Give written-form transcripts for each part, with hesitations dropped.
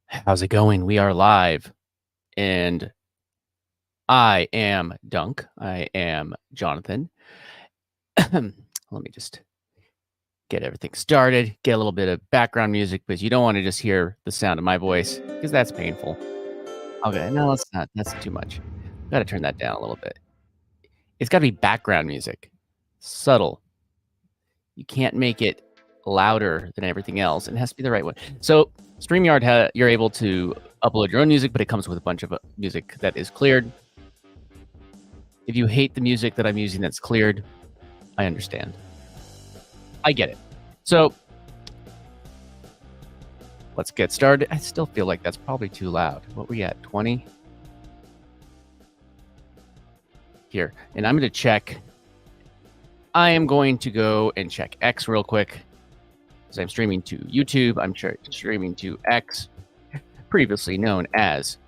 How's it going? We are live, and I am Dunk. I am Jonathan. Let me just get everything started, get a little bit of background music, because you don't want to just hear the sound of my voice, because that's painful. Okay, no, let's not. That's too much. Got to turn that down a little bit. It's got to be background music, subtle. You can't make it louder than everything else. It has to be the right one. So StreamYard, you're able to upload your own music, but it comes with a bunch of music that is cleared. If you hate the music that I'm using that's cleared, I understand. I get it. So let's get started. I still feel like that's probably too loud. What were we at, 20? Here, and I'm going to check. I am going to go and check X real quick, because I'm streaming to YouTube. I'm streaming to X, previously known as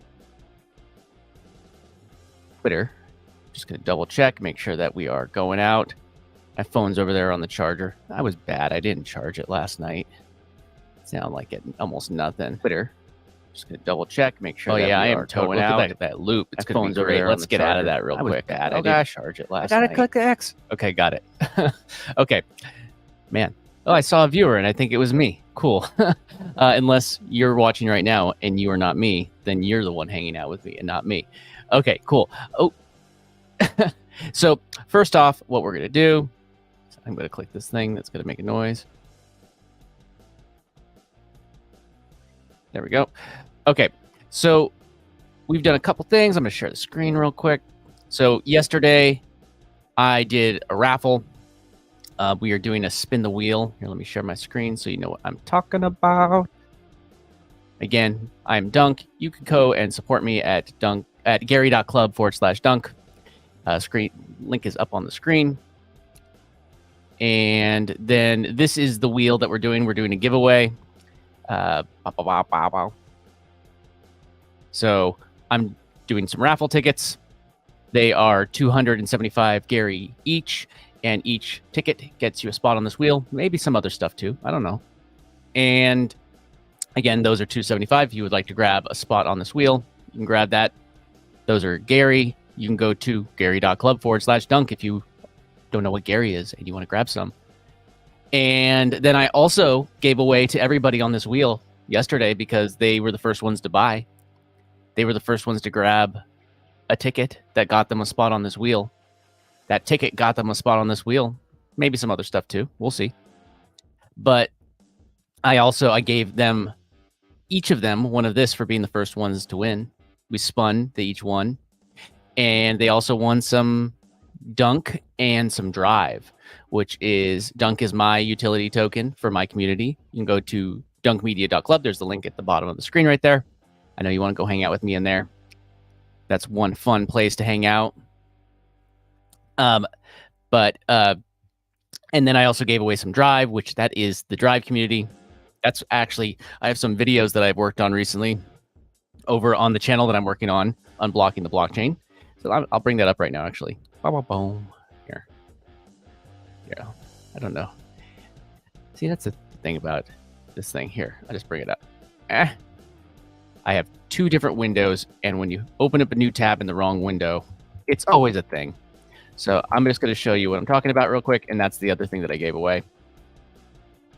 Twitter. Just going to double check, make sure that we are going out. My phone's over there on the charger. I was bad. I didn't charge it last night. Sound like it almost nothing. Twitter. Just going to double check, make sure that I am going out. Look at that loop. It's going to be great. Let's get out of that real quick. Bad. I didn't charge it last night. I got to click the X. Okay, got it. Okay. Man. Oh, I saw a viewer, and I think it was me. Cool. Unless you're watching right now and you are not me, then you're the one hanging out with me and not me. Okay, cool. Oh. So first off, what we're going to do, I'm going to click this thing that's going to make a noise. There we go. Okay, so we've done a couple things. I'm going to share the screen real quick. So yesterday, I did a raffle. We are doing a spin the wheel. Here, let me share my screen so you know what I'm talking about. Again, I'm Dunk. You can go and support me at gary.club/dunk. Screen link is up on the screen. And then this is the wheel that we're doing. We're doing a giveaway. So I'm doing some raffle tickets. They are 275 Gary each, and each ticket gets you a spot on this wheel. Maybe some other stuff too. I don't know. And again, those are 275. If you would like to grab a spot on this wheel, you can grab that. Those are Gary. You can go to gary.club/dunk if you don't know what Gary is and you want to grab some. And then I also gave away to everybody on this wheel yesterday, because they were the first ones to buy. They were the first ones to grab a ticket that got them a spot on this wheel. That ticket got them a spot on this wheel. Maybe some other stuff too. We'll see. But I gave them, each of them, one of this for being the first ones to win. We spun, they each won. And they also won some Dunk and some Drive, which is, Dunk is my utility token for my community. You can go to dunkmedia.club. There's the link at the bottom of the screen right there. I know you want to go hang out with me in there. That's one fun place to hang out. And then I also gave away some Drive, which that is the Drive community. That's actually, I have some videos that I've worked on recently over on the channel that I'm working on, Unblocking the Blockchain. So I'll bring that up right now, actually. Boom. Here. Yeah. I don't know. See, that's the thing about this thing here. I'll just bring it up. I have two different windows, and when you open up a new tab in the wrong window, it's always a thing. So I'm just going to show you what I'm talking about real quick, and that's the other thing that I gave away.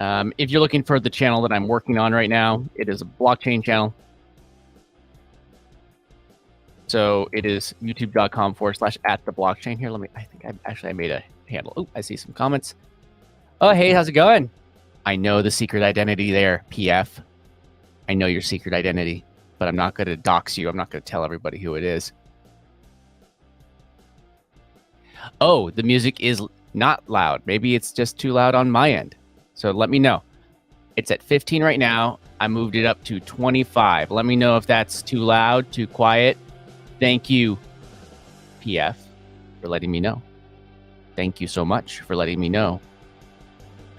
If you're looking for the channel that I'm working on right now, it is a blockchain channel. So it is youtube.com/@theblockchain. Here, I made a handle. Oh, I see some comments. Oh, hey, how's it going? I know the secret identity there, PF. I know your secret identity, but I'm not going to dox you. I'm not going to tell everybody who it is. Oh, the music is not loud. Maybe it's just too loud on my end. So let me know. It's at 15 right now. I moved it up to 25. Let me know if that's too loud, too quiet. Thank you, PF, for letting me know. Thank you so much for letting me know.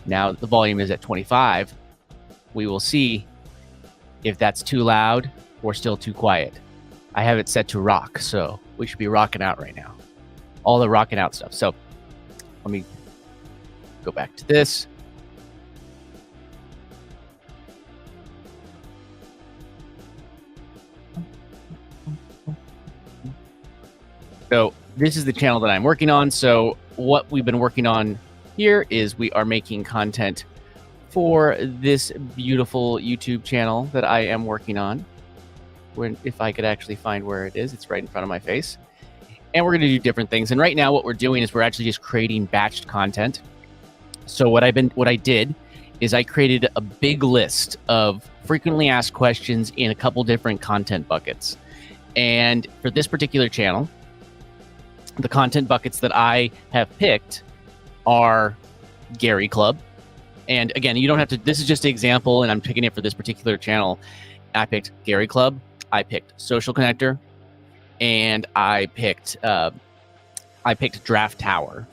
Now the volume is at 25. We will see if that's too loud or still too quiet. I have it set to rock, so we should be rocking out right now. All the rocking out stuff. So let me go back to this. So this is the channel that I'm working on. So what we've been working on here is we are making content for this beautiful YouTube channel that I am working on. If I could actually find where it is, it's right in front of my face. And we're going to do different things. And right now what we're doing is we're actually just creating batched content. So what I did is I created a big list of frequently asked questions in a couple different content buckets. And for this particular channel, the content buckets that I have picked are Gary Club. And again, you don't have to, this is just an example, and I'm picking it for this particular channel. I picked Gary Club, I picked Social Connector, and I picked Draft Tower.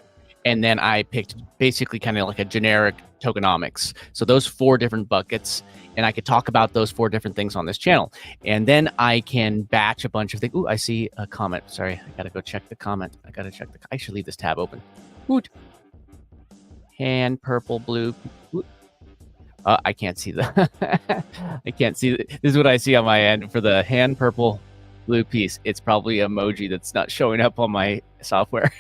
And then I picked basically kind of like a generic tokenomics. So those 4 different buckets, and I could talk about those 4 different things on this channel. And then I can batch a bunch of things. Ooh, I see a comment. Sorry, I gotta go check the comment. I should leave this tab open. Woot. Hand, purple, blue. I can't see the. I can't see. This is what I see on my end for the hand, purple, blue piece. It's probably an emoji that's not showing up on my software.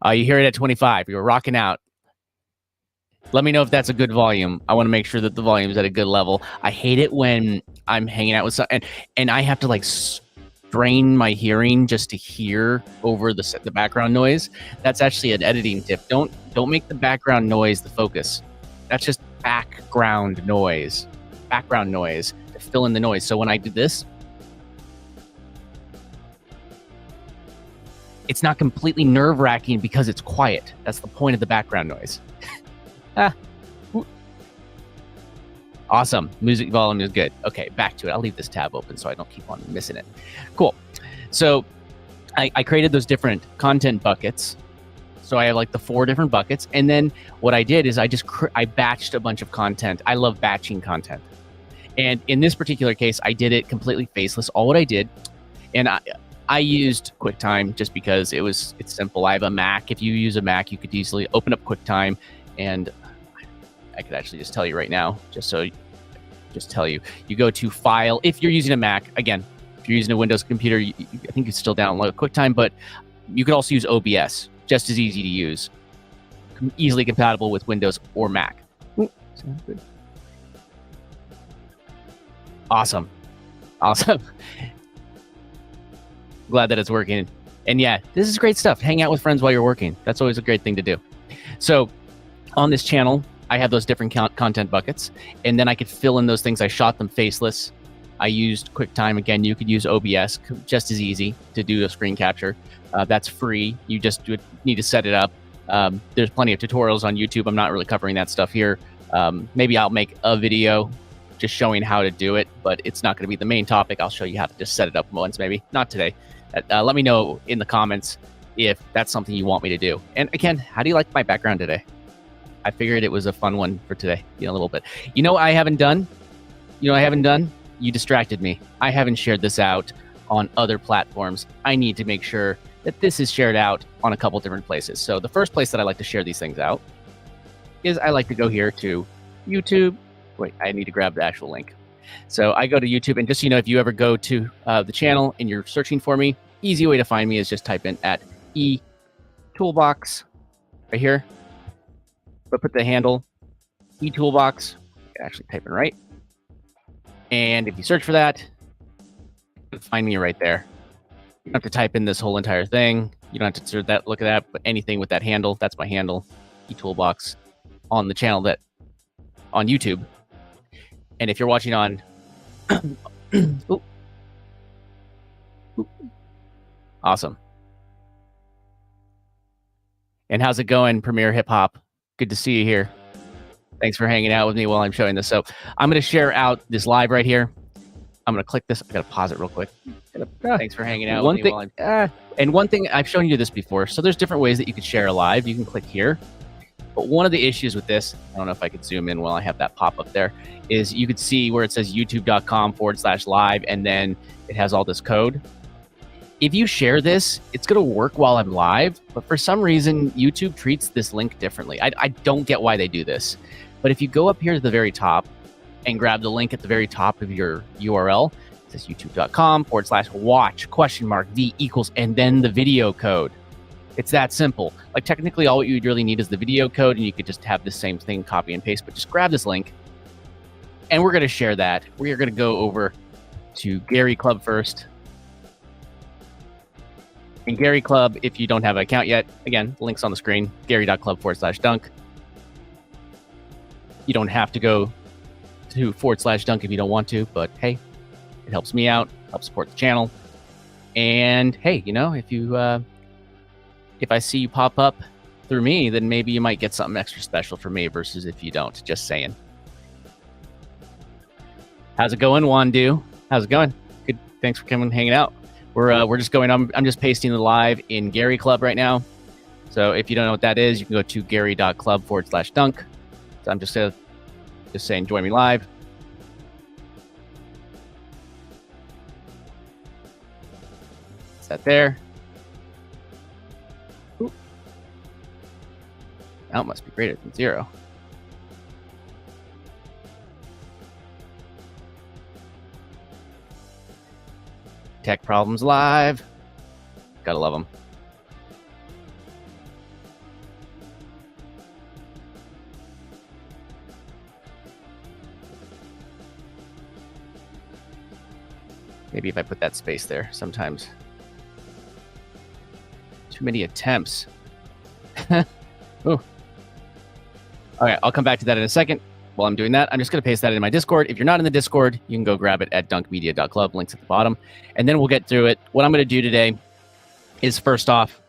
You hear it at 25. You're rocking out. Let me know if that's a good volume. I want to make sure that the volume is at a good level. I hate it when I'm hanging out with someone and I have to like strain my hearing just to hear over the background noise. That's actually an editing tip. Don't make the background noise the focus. That's just background noise. Background noise to fill in the noise. So when I do this, it's not completely nerve-wracking because it's quiet. That's the point of the background noise. Awesome. Music volume is good. Okay, back to it. I'll leave this tab open so I don't keep on missing it. Cool. So I created those different content buckets. So I have like the 4 different buckets. And then what I did is I batched a bunch of content. I love batching content. And in this particular case, I did it completely faceless. All what I did, and I used QuickTime just because it's simple. I have a Mac. If you use a Mac, you could easily open up QuickTime, and I could actually just tell you right now, you go to File. If you're using a Mac, again, if you're using a Windows computer, I think you still download QuickTime, but you could also use OBS, just as easy to use, easily compatible with Windows or Mac. Ooh, sounds good. Awesome. Glad that it's working. And yeah, this is great stuff. Hang out with friends while you're working. That's always a great thing to do. So on this channel, I have those different content buckets, and then I could fill in those things. I shot them faceless. I used QuickTime. Again, you could use OBS, just as easy to do a screen capture. That's free. You just need to set it up. There's plenty of tutorials on YouTube. I'm not really covering that stuff here. Maybe I'll make a video just showing how to do it, but it's not going to be the main topic. I'll show you how to just set it up once, maybe. Not today. Let me know in the comments if that's something you want me to do. And again, how do you like my background today? I figured it was a fun one for today, a little bit. You know what I haven't done? You distracted me. I haven't shared this out on other platforms. I need to make sure that this is shared out on a couple different places. So the first place that I like to share these things out is I like to go here to YouTube. Wait, I need to grab the actual link. So I go to YouTube, and just so you know, if you ever go to the channel and you're searching for me, easy way to find me is just type in at eToolbox right here. But put the handle eToolbox. You can actually type in right. And if you search for that, you can find me right there. You don't have to type in this whole entire thing. You don't have to look at that, but anything with that handle, that's my handle, eToolbox, on the channel on YouTube. And if you're watching on awesome. And how's it going, Premier Hip Hop? Good to see you here. Thanks for hanging out with me while I'm showing this. So I'm going to share out this live right here. I'm going to click this. I got to pause it real quick. Thanks for hanging out with me while I'm... and one thing, I've shown you this before. So there's different ways that you could share a live. You can click here. But one of the issues with this, I don't know if I could zoom in while I have that pop up there, is you could see where it says youtube.com/live, and then it has all this code. If you share this, it's going to work while I'm live, but for some reason, YouTube treats this link differently. I don't get why they do this. But if you go up here to the very top and grab the link at the very top of your URL, it This youtube.com/watch V and then the video code. It's that simple. Like technically all you really need is the video code and you could just have the same thing, copy and paste, but just grab this link and we're going to share that. We are going to go over to Gary Club first. In Gary Club, if you don't have an account yet, again, links on the screen, gary.club/dunk. You don't have to go to /dunk if you don't want to, but hey, it helps me out, helps support the channel. And hey, you know, if I see you pop up through me, then maybe you might get something extra special for me versus if you don't. Just saying. How's it going, Wandu? How's it going? Good. Thanks for coming and hanging out. We're just going. I'm just pasting the live in Gary Club right now. So if you don't know what that is, you can go to gary.club/dunk. So I'm just saying, join me live. Is that there? Ooh. Now it must be greater than 0. Tech problems live. Gotta love them. Maybe if I put that space there, sometimes. Too many attempts. Ooh. Okay, I'll come back to that in a second. While I'm doing that, I'm just going to paste that in my Discord. If you're not in the Discord, you can go grab it at dunkmedia.club. Links at the bottom. And then we'll get through it. What I'm going to do today is, first off,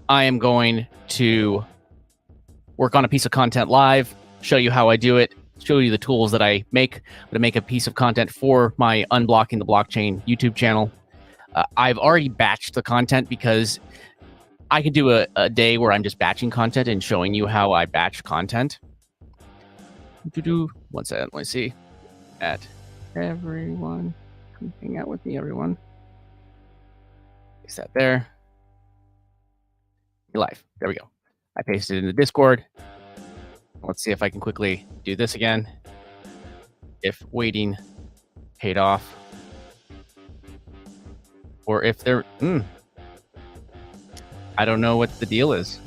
I am going to work on a piece of content live, show you how I do it, show you the tools that I make. I'm going to make a piece of content for my Unblocking the Blockchain YouTube channel. I've already batched the content because I can do a day where I'm just batching content and showing you how I batch content. One second, let me see. At everyone, come hang out with me, everyone. Is that there? You're live. There we go. I pasted it in the Discord. Let's see if I can quickly do this again. If waiting paid off. Or if they're... I don't know what the deal is.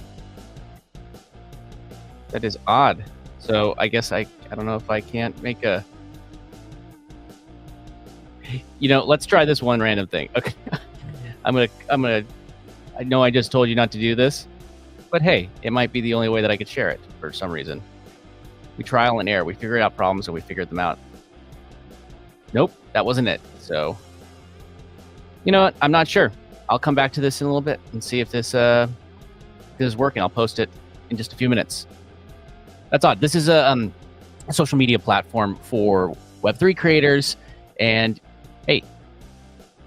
That is odd. So I guess I don't know if I can't make a... You know, let's try this one random thing. Okay. I'm gonna I know I just told you not to do this, but hey, it might be the only way that I could share it for some reason. We trial and error. We figured out problems and we figured them out. Nope, that wasn't it. So, you know what? I'm not sure. I'll come back to this in a little bit and see if this is working. I'll post it in just a few minutes. That's odd. This is a social media platform for Web3 creators, and hey,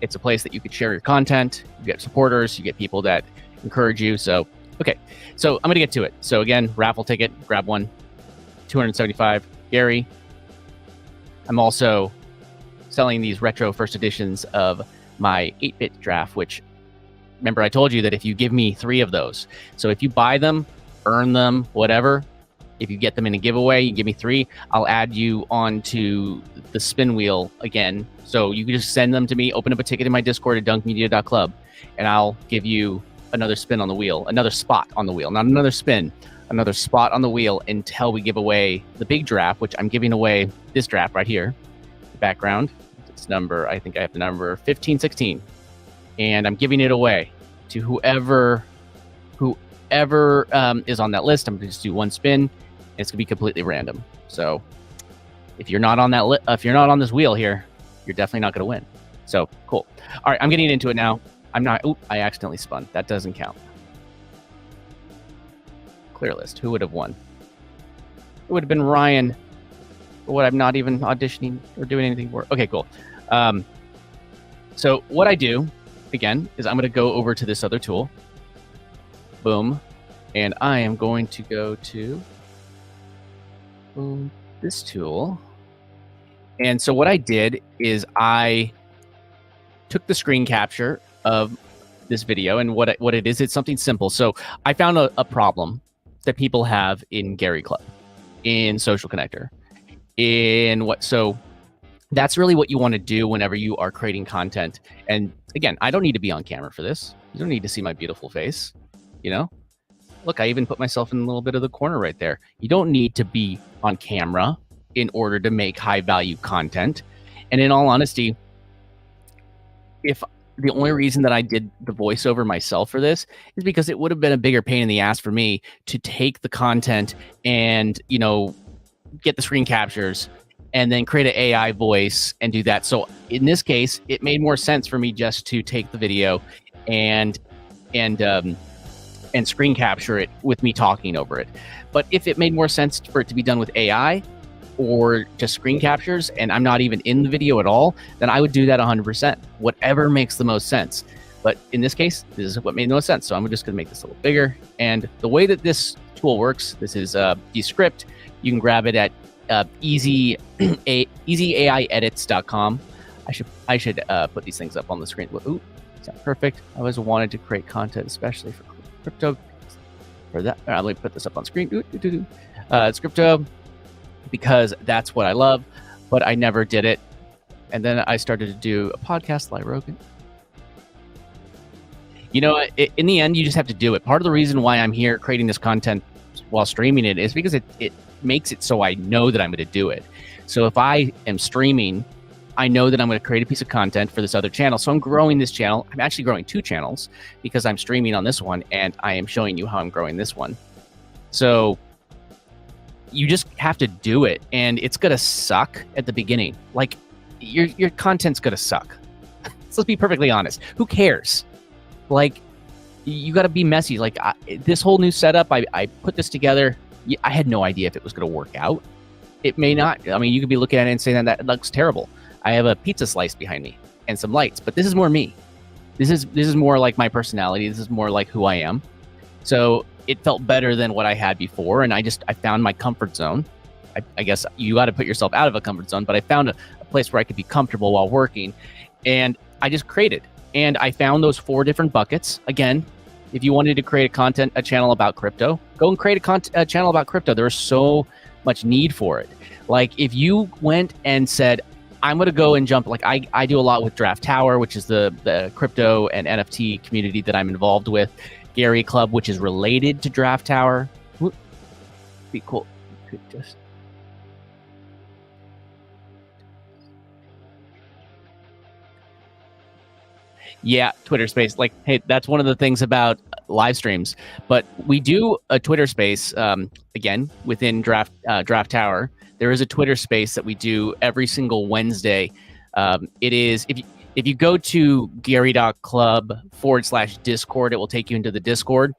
it's a place that you could share your content. You get supporters, you get people that encourage you. So, okay. So I'm going to get to it. So again, raffle ticket, grab one, 275, Gary. I'm also selling these retro first editions of my 8-bit draft, which, remember I told you that if you give me 3 of those, so if you buy them, earn them, whatever, if you get them in a giveaway, you give me 3, I'll add you onto the spin wheel again. So you can just send them to me, open up a ticket in my Discord at dunkmedia.club, and I'll give you another spin on the wheel, another spot on the wheel, not another spin, another spot on the wheel until we give away the big draft, which I'm giving away this draft right here. The background, it's number, I think I have the number 1516, and I'm giving it away to whoever is on that list. I'm going to just do one spin. It's going to be completely random. So if you're not on that if you're not on this wheel here, you're definitely not going to win. So cool. All right, I'm getting into it now. I'm not. Oop, I accidentally spun. That doesn't count. Clear list. Who would have won? It would have been Ryan. For what I'm not even auditioning or doing anything for. Okay, cool. So what I do again is I'm going to go over to this other tool. Boom, and I am going to go to this tool. And so what I did is I took the screen capture of this video, and what it is, it's something simple. So I found a problem that people have in Gary Club, in Social Connector, so that's really what you want to do whenever you are creating content. And again, I don't need to be on camera for this. You don't need to see my beautiful face, you know? Look, I even put myself in a little bit of the corner right there. You don't need to be on camera in order to make high value content. And in all honesty, if the only reason that I did the voiceover myself for this is because it would have been a bigger pain in the ass for me to take the content and, you know, get the screen captures and then create an AI voice and do that. So in this case, it made more sense for me just to take the video and screen capture it with me talking over it. But if it made more sense for it to be done with AI or just screen captures and I'm not even in the video at all, then I would do that 100%, whatever makes the most sense. But in this case, this is what made the most sense. So I'm just gonna make this a little bigger. And the way that this tool works, this is DESCRIPT. You can grab it at easyaedits.com. I should put these things up on the screen. Ooh, it's not perfect. I always wanted to create content, especially for crypto. For that, let me put this up on screen. It's crypto because that's what I love, but I never did it. And then I started to do a podcast like Rogan. You know, in the end, you just have to do it. Part of the reason why I'm here creating this content while streaming it is because it makes it so I know that I'm going to do it. So if I am streaming, I know that I'm going to create a piece of content for this other channel. So I'm growing this channel. I'm actually growing 2 channels because I'm streaming on this one and I am showing you how I'm growing this one. So you just have to do it, and it's going to suck at the beginning. Like your content's going to suck. Let's be perfectly honest. Who cares? Like, you got to be messy. Like this whole new setup, I put this together. I had no idea if it was going to work out. It may not. I mean, you could be looking at it and saying that looks terrible. I have a pizza slice behind me and some lights, but this is more me. This is more like my personality. This is more like who I am. So it felt better than what I had before, and I found my comfort zone. I guess you got to put yourself out of a comfort zone, but I found a place where I could be comfortable while working, and I just created. And I found those 4 different buckets. Again, if you wanted to create a channel about crypto, go and create a channel about crypto. There's so much need for it. Like if you went and said, I'm going to go and jump, like I do a lot with Draft Tower, which is the crypto and NFT community that I'm involved with. Gary Club, which is related to Draft Tower. Would be cool. You could just... Yeah, Twitter Space. Like, hey, that's one of the things about live streams. But we do a Twitter Space, again, within Draft Tower. There is a Twitter Space that we do every single Wednesday. It is, if you go to gary.club/Discord, it will take you into the Discord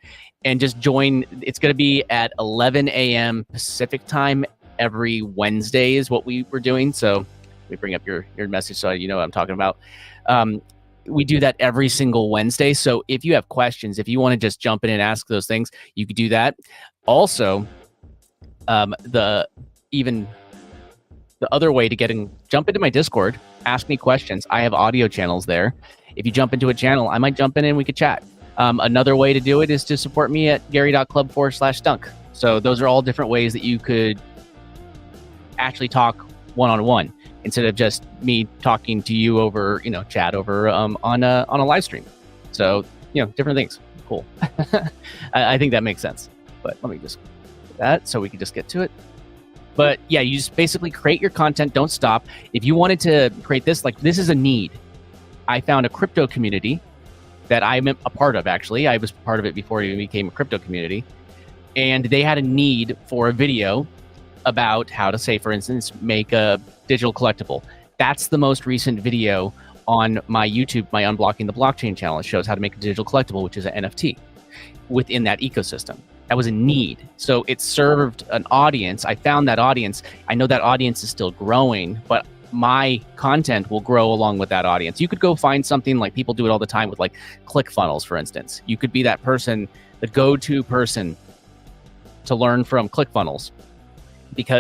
and just join. It's going to be at 11 a.m. Pacific time every Wednesday is what we were doing. So let me bring up your message so you know what I'm talking about. We do that every single Wednesday. So if you have questions, if you want to just jump in and ask those things, you could do that. Also, the other way to jump into my Discord, ask me questions. I have audio channels there. If you jump into a channel, I might jump in and we could chat. Another way to do it is to support me at gary.club/dunk. So those are all different ways that you could actually talk one-on-one instead of just me talking to you over, chat over on a live stream. So, different things. Cool. I think that makes sense. But let me just do that so we can just get to it. But yeah, you just basically create your content. Don't stop. If you wanted to create this, like this is a need. I found a crypto community that I'm a part of, actually. I was part of it before it even became a crypto community. And they had a need for a video about how to, say, for instance, make a digital collectible. That's the most recent video on my YouTube, my Unblocking the Blockchain channel. It shows how to make a digital collectible, which is an NFT within that ecosystem. That was a need. So it served an audience. I found that audience. I know that audience is still growing, but my content will grow along with that audience. You could go find something like people do it all the time with like ClickFunnels, for instance. You could be that person, the go-to person to learn from ClickFunnels.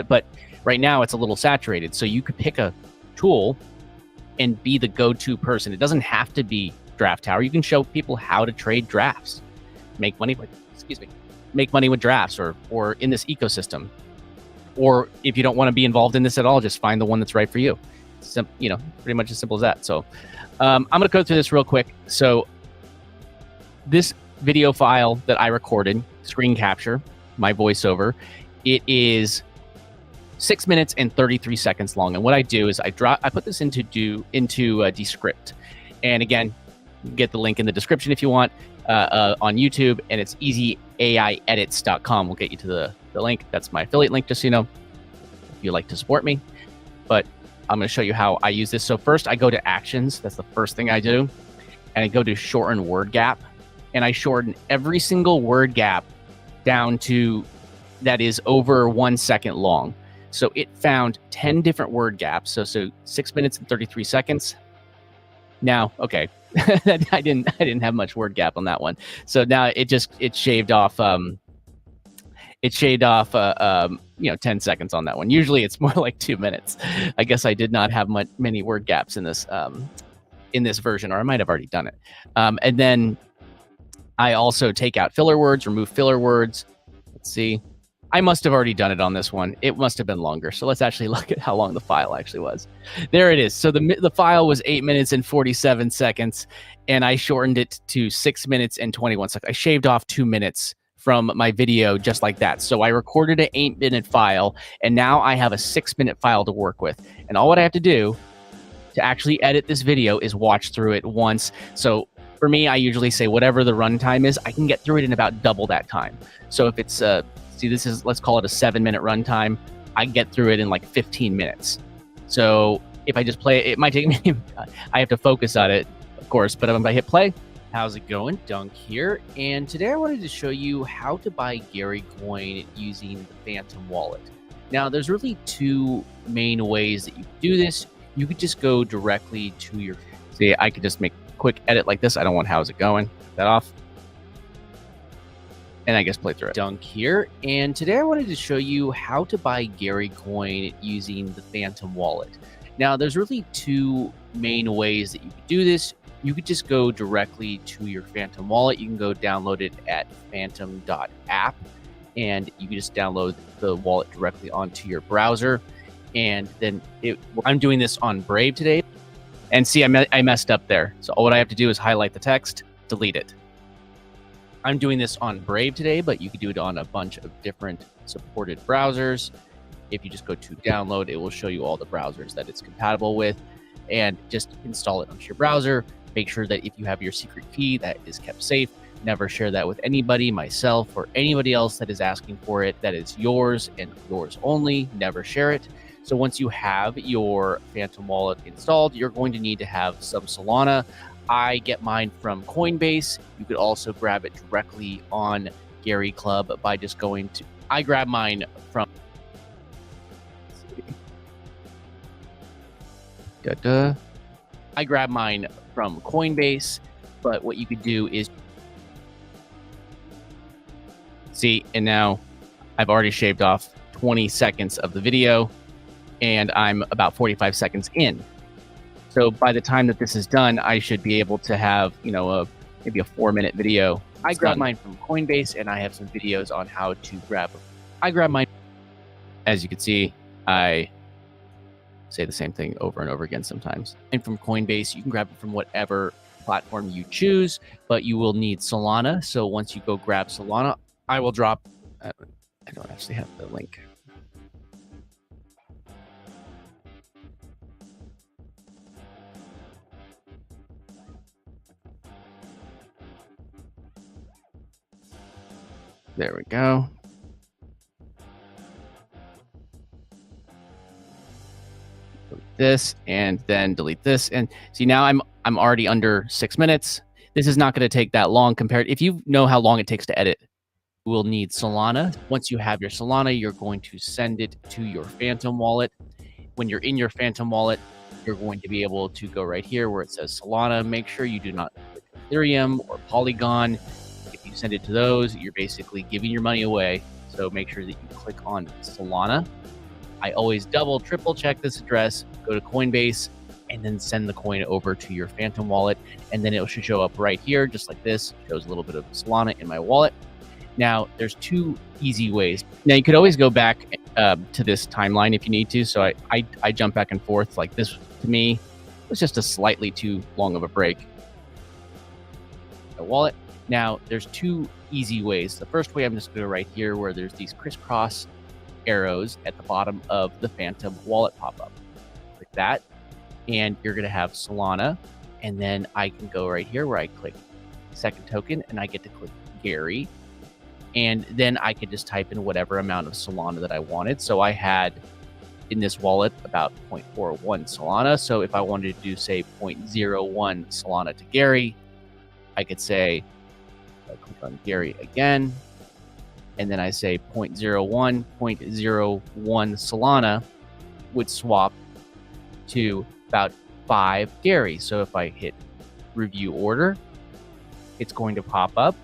But right now it's a little saturated. So you could pick a tool and be the go-to person. It doesn't have to be Draft Tower. You can show people how to trade drafts, make money with drafts or in this ecosystem. Or if you don't want to be involved in this at all, just find the one that's right for you. pretty much as simple as that. So I'm going to go through this real quick. So this video file that I recorded, screen capture, my voiceover, it is 6 minutes and 33 seconds long. And what I do is I put this into DESCRIPT. And again, get the link in the description if you want on YouTube, and it's easyaiedits.com. We'll get you to the link. That's my affiliate link, just so you know, if you'd like to support me. But I'm going to show you how I use this. So first I go to actions. That's the first thing I do. And I go to shorten word gap. And I shorten every single word gap down to that is over 1 second long. So it found 10 different word gaps. So 6 minutes and 33 seconds. Now, okay, I didn't have much word gap on that one. So now it shaved off 10 seconds on that one. Usually it's more like 2 minutes. I guess I did not have many word gaps in this version, or I might have already done it. And then I also take out filler words, remove filler words. Let's see. I must have already done it on this one. It must have been longer. So let's actually look at how long the file actually was. There it is. So the file was 8 minutes and 47 seconds, and I shortened it to 6 minutes and 21 seconds. I shaved off 2 minutes from my video just like that. So I recorded an 8-minute file, and now I have a 6-minute file to work with. And all what I have to do to actually edit this video is watch through it once. So for me, I usually say whatever the runtime is, I can get through it in about double that time. So if it's let's call it a 7-minute runtime, I get through it in like 15 minutes. So if I just play it, it might take me, I have to focus on it, of course, but if I hit play, how's it going? Dunk here. And today I wanted to show you how to buy Gary Coin using the Phantom wallet. Now there's really two main ways that you can do this. You could just go directly to your, see, I could just make a quick edit like this. I don't want how's it going, take that off. And I guess play through it. Dunk here. And today I wanted to show you how to buy Gary Coin using the Phantom wallet. Now there's really two main ways that you could do this. You could just go directly to your Phantom wallet. You can go download it at phantom.app, and you can just download the wallet directly onto your browser. And then I'm doing this on Brave today. And see, I messed up there. So all what I have to do is highlight the text, delete it. I'm doing this on Brave today, but you could do it on a bunch of different supported browsers. If you just go to download, it will show you all the browsers that it's compatible with, and just install it onto your browser. Make sure that if you have your secret key, that is kept safe. Never share that with anybody, myself, or anybody else that is asking for it. That is yours and yours only. Never share it. So once you have your Phantom wallet installed, you're going to need to have some Solana. I get mine from Coinbase. You could also grab it directly on Gary Club by just going to, I grab mine from, I grab mine from Coinbase, but what you could do is, see, and now I've already shaved off 20 seconds of the video, and I'm about 45 seconds in. So by the time that this is done, I should be able to have, maybe a 4-minute video. I grabbed mine from Coinbase, and I have some videos on how to grab. I grabbed mine. As you can see, I say the same thing over and over again sometimes. And from Coinbase, you can grab it from whatever platform you choose, but you will need Solana. So once you go grab Solana, I will drop. I don't actually have the link. There we go. Delete this and then delete this. And see, now I'm already under 6 minutes. This is not going to take that long compared. If you know how long it takes to edit, you will need Solana. Once you have your Solana, you're going to send it to your Phantom wallet. When you're in your Phantom wallet, you're going to be able to go right here where it says Solana. Make sure you do not click Ethereum or Polygon. If you send it to those, you're basically giving your money away. So make sure that you click on Solana. I always double, triple check this address, go to Coinbase, and then send the coin over to your Phantom wallet. And then it should show up right here, just like this. It shows a little bit of Solana in my wallet. Now, there's two easy ways. Now, you could always go back to this timeline if you need to. So I jump back and forth. Like this to me was just a slightly too long of a break. A wallet. Now there's two easy ways. The first way, I'm just going to go right here where there's these crisscross arrows at the bottom of the Phantom wallet pop-up. Click that, and you're going to have Solana, and then I can go right here where I click second token, and I get to click Gary, and then I could just type in whatever amount of Solana that I wanted. So I had in this wallet about 0.41 Solana. So if I wanted to do, say, 0.01 Solana to Gary, I could say, I click on Gary again, and then I say 0.01 Solana would swap to about 5 Gary. So if I hit review order, it's going to pop up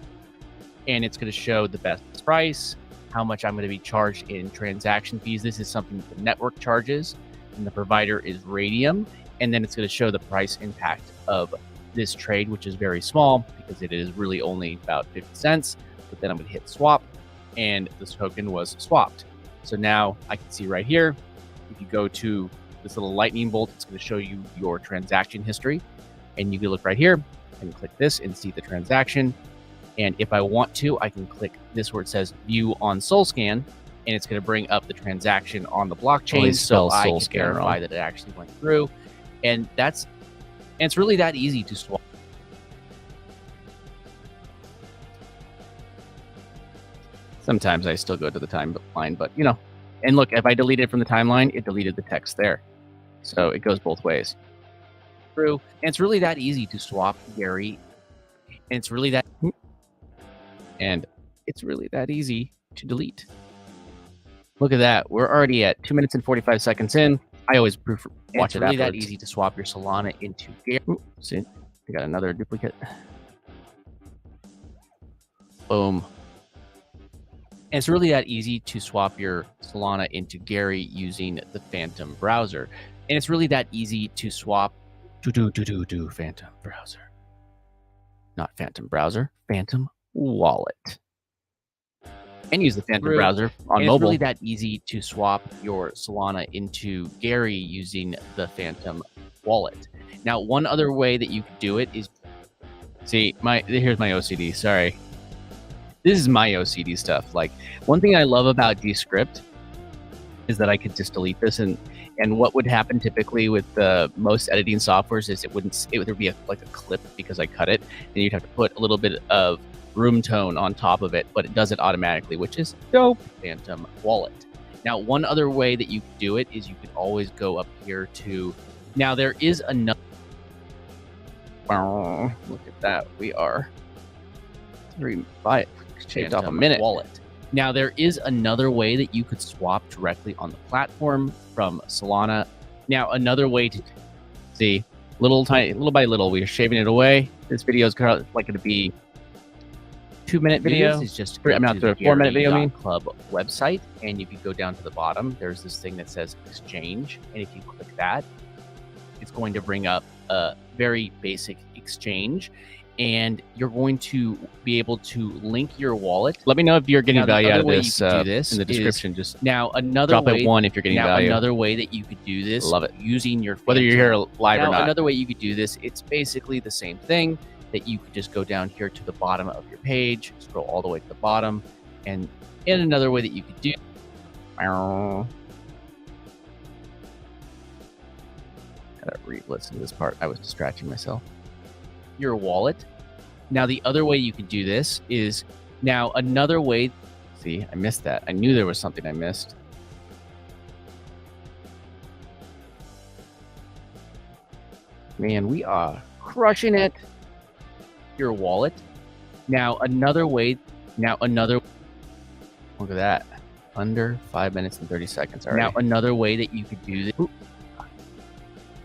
and it's going to show the best price, how much I'm going to be charged in transaction fees. This is something the network charges, and the provider is Radium. And then it's going to show the price impact of this trade, which is very small because it is really only about 50 cents. But then I'm going to hit swap, and this token was swapped. So now I can see right here, if you go to this little lightning bolt, it's going to show you your transaction history. And you can look right here and click this and see the transaction. And if I want to, I can click this where it says view on SolScan, and it's going to bring up the transaction on the blockchain. So I can verify that it actually went through. And it's really that easy to swap. Sometimes I still go to the timeline, but you know, and look, if I delete it from the timeline, it deleted the text there. So it goes both ways. True. And it's really that easy to swap Gary. And it's really that easy to delete. Look at that. We're already at 2 minutes and 45 seconds in. I always prefer watch it afterwards. It's really that easy to swap your Solana into Gary. See, I got another duplicate. Boom. And it's really that easy to swap your Solana into Gary using the Phantom browser. And it's really that easy to swap Phantom browser. Not Phantom browser, Phantom wallet. And use the Phantom browser on mobile. It's really that easy to swap your Solana into Gary using the Phantom wallet. Now, one other way that you could do it is, see, here's my OCD. Sorry, this is my OCD stuff. Like, one thing I love about DESCRIPT is that I could just delete this, and what would happen typically with most editing softwares is there'd be like a clip because I cut it, and you'd have to put a little bit of room tone on top of it, but it does it automatically, which is dope. Phantom wallet. Now, one other way that you could do it is you could always go up here to, now there is another, look at that, we are 3 shaved off a minute. Wallet. Now there is another way that you could swap directly on the platform from Solana. Now another way to see, little by little, we are shaving it away. This video is kind of like going to be 2-minute video. This is just I'm not doing a 4-minute video. I mean, club website, and if you go down to the bottom, there's this thing that says exchange, and if you click that, it's going to bring up a very basic exchange, and you're going to be able to link your wallet. Let me know if you're getting value out of this, in the description. Just now another drop it 1 if you're getting value. Another way that you could do this, love it, using your whether you're here live or not. Another way you could do this, it's basically the same thing. That you could just go down here to the bottom of your page, scroll all the way to the bottom, and another way that you could do. Gotta re-listen to this part. I was distracting myself. Your wallet. Now the other way you could do this is now another way. See, I missed that. I knew there was something I missed. Man, we are crushing it. Your wallet. Now another way. Look at that. Under 5 minutes and 30 seconds already. Now another way that you could do this. Ooh.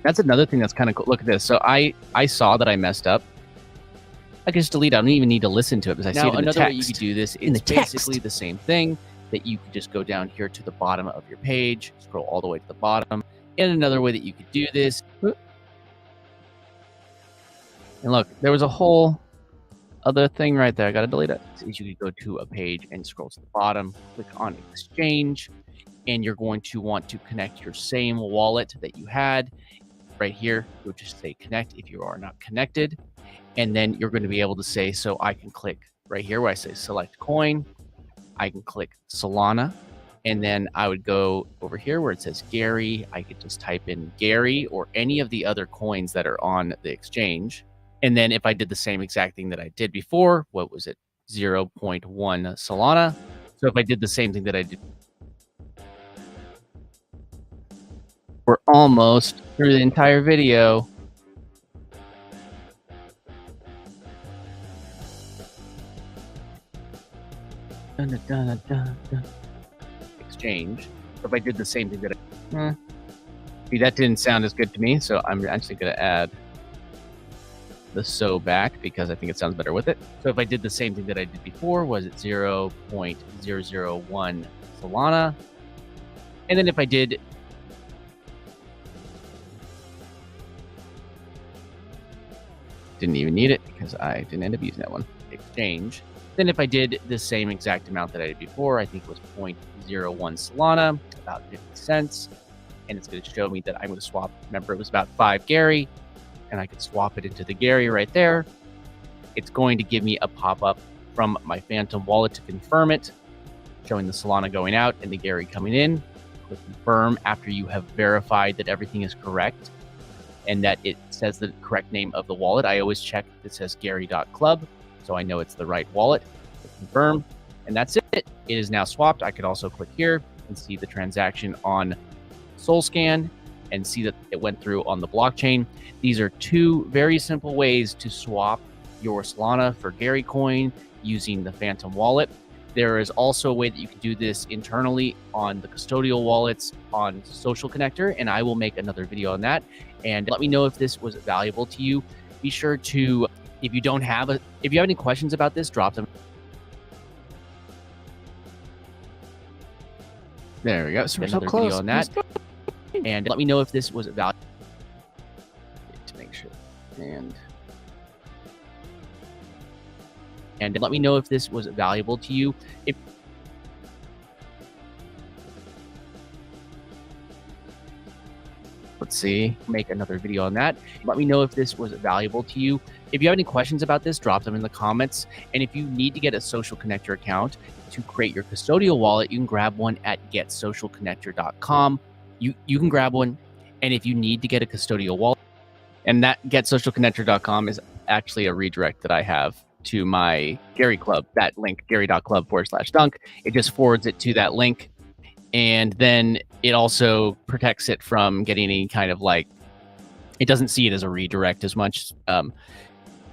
That's another thing that's kind of cool. Look at this. So I saw that I messed up. I can just delete it. I don't even need to listen to it because I see it in the text. Another way you could do this is basically the same thing. That you could just go down here to the bottom of your page, scroll all the way to the bottom. And another way that you could do this. And look, there was a whole other thing right there. I got to delete it. So you could go to a page and scroll to the bottom, click on exchange, and you're going to want to connect your same wallet that you had right here. You'll just say connect if you are not connected. And then you're going to be able to say, so I can click right here where I say select coin. I can click Solana. And then I would go over here where it says Gary. I could just type in Gary or any of the other coins that are on the exchange. And then if I did the same exact thing that I did before, what was it? 0.1 Solana. So if I did the same thing that I did, we're almost through the entire video. Exchange. So if I did the same thing that see, that didn't sound as good to me, so I'm actually going to add the so back because I think it sounds better with it. So if I did the same thing that I did before, was it 0.001 Solana? And then if I did didn't even need it because I didn't end up using that one. Exchange. Then if I did the same exact amount that I did before, I think it was 0.01 Solana, about 50 cents. And it's going to show me that I'm going to swap. Remember, it was about 5 Gary, and I could swap it into the Gary right there. It's going to give me a pop-up from my Phantom wallet to confirm it, showing the Solana going out and the Gary coming in. Click confirm after you have verified that everything is correct and that it says the correct name of the wallet. I always check that it says Gary.club, so I know it's the right wallet. Click confirm, and that's it. It is now swapped. I could also click here and see the transaction on SolScan and see that it went through on the blockchain. These are two very simple ways to swap your Solana for Gary coin using the Phantom wallet. There is also a way that you can do this internally on the custodial wallets on Social Connector, and I will make another video on that. And let me know if this was valuable to you. Be sure to, if you have any questions about this, drop them. There we go. So another video on that. And let me know if this was valuable to make sure. And let me know if this was valuable to you. Let's see, make another video on that. Let me know if this was valuable to you. If you have any questions about this, drop them in the comments. And if you need to get a Social Connector account to create your custodial wallet, you can grab one at getsocialconnector.com. You can grab one. And if you need to get a custodial wallet, and that getsocialconnector.com is actually a redirect that I have to my Gary Club, that link, gary.club/dunk. It just forwards it to that link. And then it also protects it from getting any kind of it doesn't see it as a redirect as much.